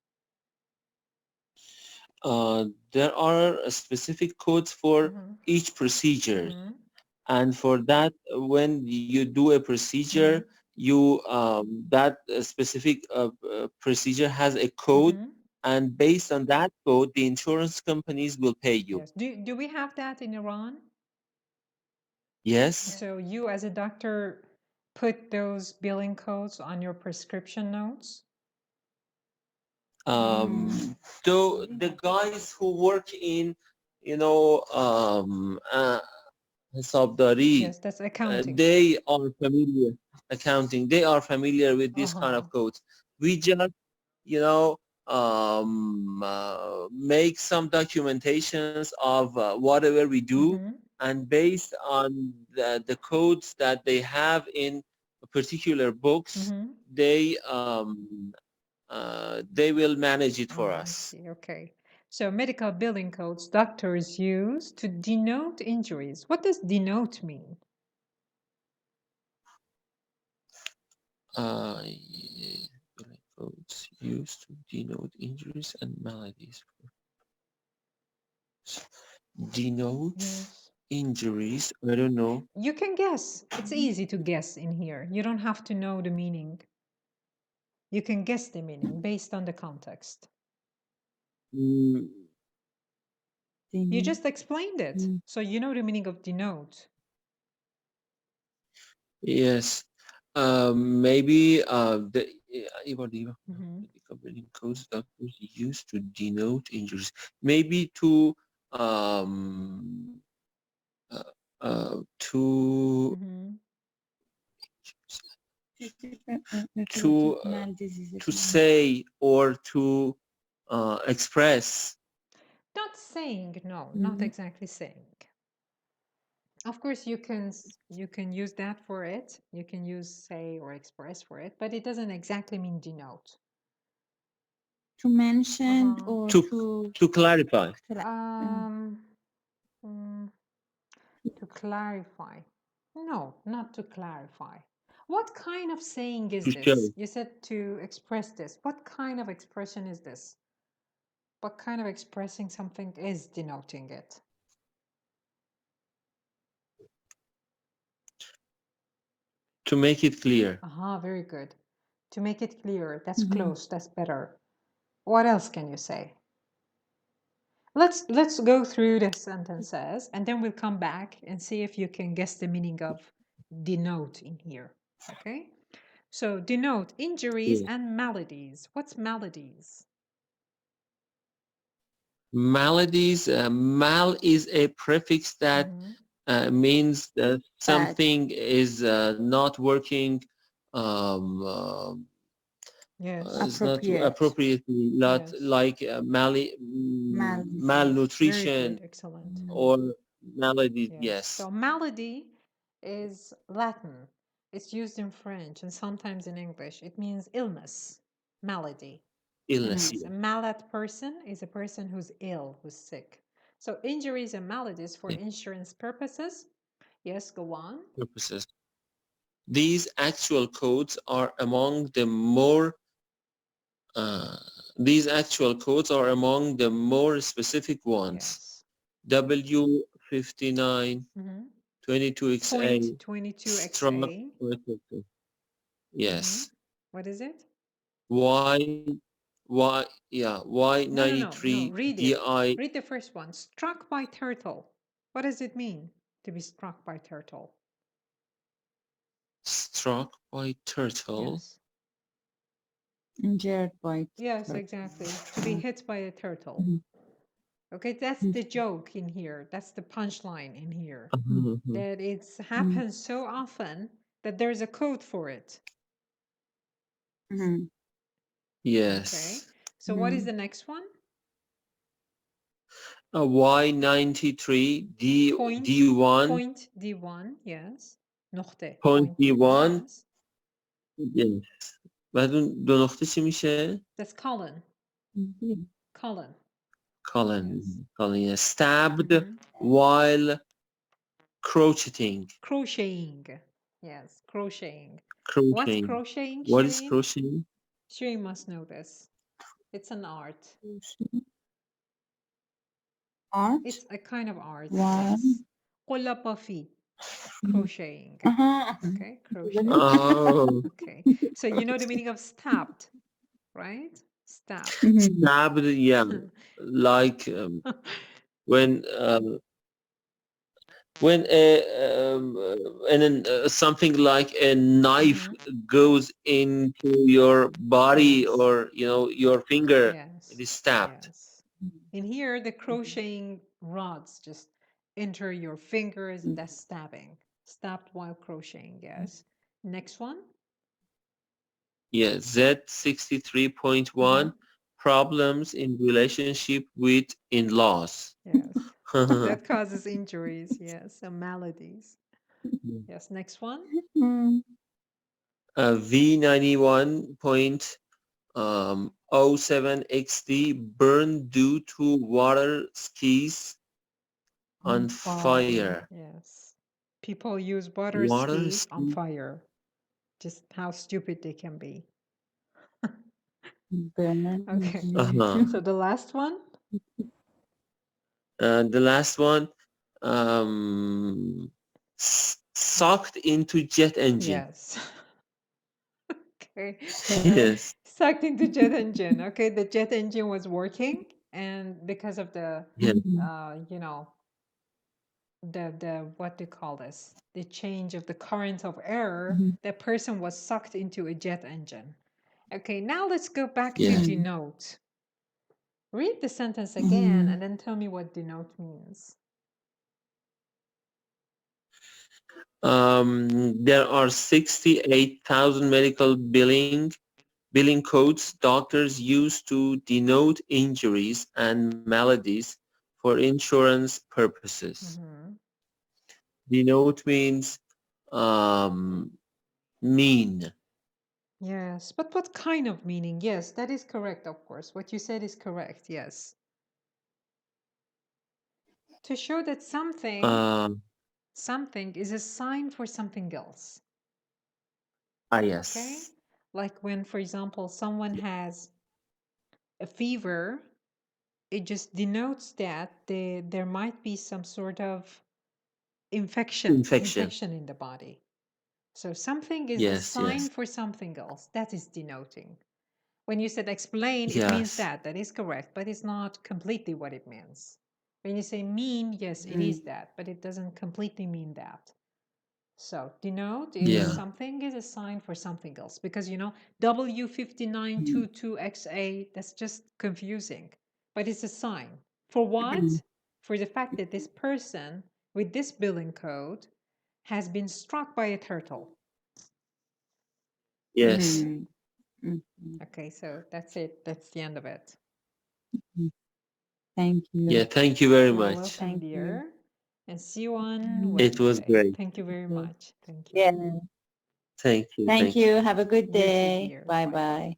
There are specific codes for each procedure. And for that, when you do a procedure, you that specific procedure has a code, and based on that code, the insurance companies will pay you. Yes. Do we have that in Iran? Yes. So you as a doctor put those billing codes on your prescription notes? Though the guys who work in, you know, hisabdari, Yes, that's accounting. they are familiar, accounting, they are familiar with this kind of codes. We just, you know, make some documentations of whatever we do, and based on the codes that they have in particular books, they will manage it for us. I see. Okay. So medical billing codes doctors use to denote injuries. What does denote mean? Billing codes used to denote injuries and maladies. Denote injuries? I don't know. You can guess. It's easy to guess in here. You don't have to know the meaning. You can guess the meaning based on the context. You just explained it. So you know the meaning of denote. Yes. Maybe the billing codes doctors used to denote injuries. Maybe to to say or to express. Not saying, no, not exactly saying. Of course, you can use that for it. You can use say or express for it, but it doesn't exactly mean denote. To mention or to clarify. To clarify. No, not to clarify. What kind of saying is this? Show. You said to express this. What kind of expression is this? What kind of expressing something is denoting it? To make it clear. Very good. To make it clear. That's close. That's better. What else can you say? Let's go through the sentences, and then we'll come back and see if you can guess the meaning of denote in here. Okay? So denote injuries and maladies. What's maladies? Maladies. Mal is a prefix that means that something is not working. It's not appropriately, not like malnutrition. Excellent. Or malady. Yes. So malady is Latin. It's used in French and sometimes in English. It means illness, malady. Illness. A malad person is a person who's ill, who's sick. So injuries and maladies for insurance purposes. Yes, go on. Purposes. These actual codes are among the more specific ones. W59, 22XA, 22XA. Yes. What is it? Y93 Read DI. it. Read the first one. Struck by turtle. What does it mean to be struck by turtle? Struck by turtle. Yes. Injured by. Yes, exactly. To be hit by a turtle. Okay, that's the joke in here. That's the punchline in here. That it happens so often that there's a code for it. Yes. Okay. So what is the next one? Y93 D1. Point D1, yes. نقطه. Point D1. Yes. بعد اون دو نقطه چی میشه؟ That's colon. Colon. Colon. Yes. Stabbed while crocheting. Crocheting. Yes, crocheting. Crocheting. What's crocheting? What is crocheting? Shireen must know this. It's an art. Art? It's a kind of art. Wow. قلاب بافی. Crocheting. Okay, crocheting. Oh, Okay, so you know the meaning of stabbed, right? Stabbed. stabbed, yeah. Like when something like a knife goes into your body, or your finger, Yes. it is stabbed. Yes. In here, the crocheting rods just enter your fingers, and that's stabbing. Stabbed while crocheting. Yes. Next one. Yeah, Z63.1, problems in relationship with in-laws. Yes. That causes injuries. Yes. And maladies. Yes. Next one. V91.07XD, burn due to water skis on fire. Yes. People use water Water skis on ski. fire. Just how stupid they can be. Okay. So the last one. The last one, sucked into jet engine. Yes. Okay. Yes. Sucked into jet engine. Okay, the jet engine was working, and because of the Yes. The what do you call this? The change of the current of air, that person was sucked into a jet engine. Okay, now let's go back to denote. Read the sentence again and then tell me what denote means. There are 68,000 medical billing codes doctors use to denote injuries and maladies for insurance purposes. Denote means mean. Yes, but what kind of meaning? Yes, that is correct, of course. What you said is correct, yes. To show that something is a sign for something else. Yes. Okay? Like when, for example, someone has a fever, it just denotes that there might be some sort of infection in the body. So something is a sign for something else. That is denoting. When you said explain, it means that is correct, but it's not completely what it means. When you say mean, yes, it is that, but it doesn't completely mean that. So denote is something is a sign for something else, because W5922XA, that's just confusing, but it's a sign. For what? For the fact that this person with this billing code has been struck by a turtle. Yes. Okay, so that's it. That's the end of it. Thank you. Yeah, thank you very much. Welcome, dear. And see you on Wednesday. It was great. Thank you very much. Thank you. Yeah. Thank you. Thank you. Have a good You too, day. dear. Bye-bye.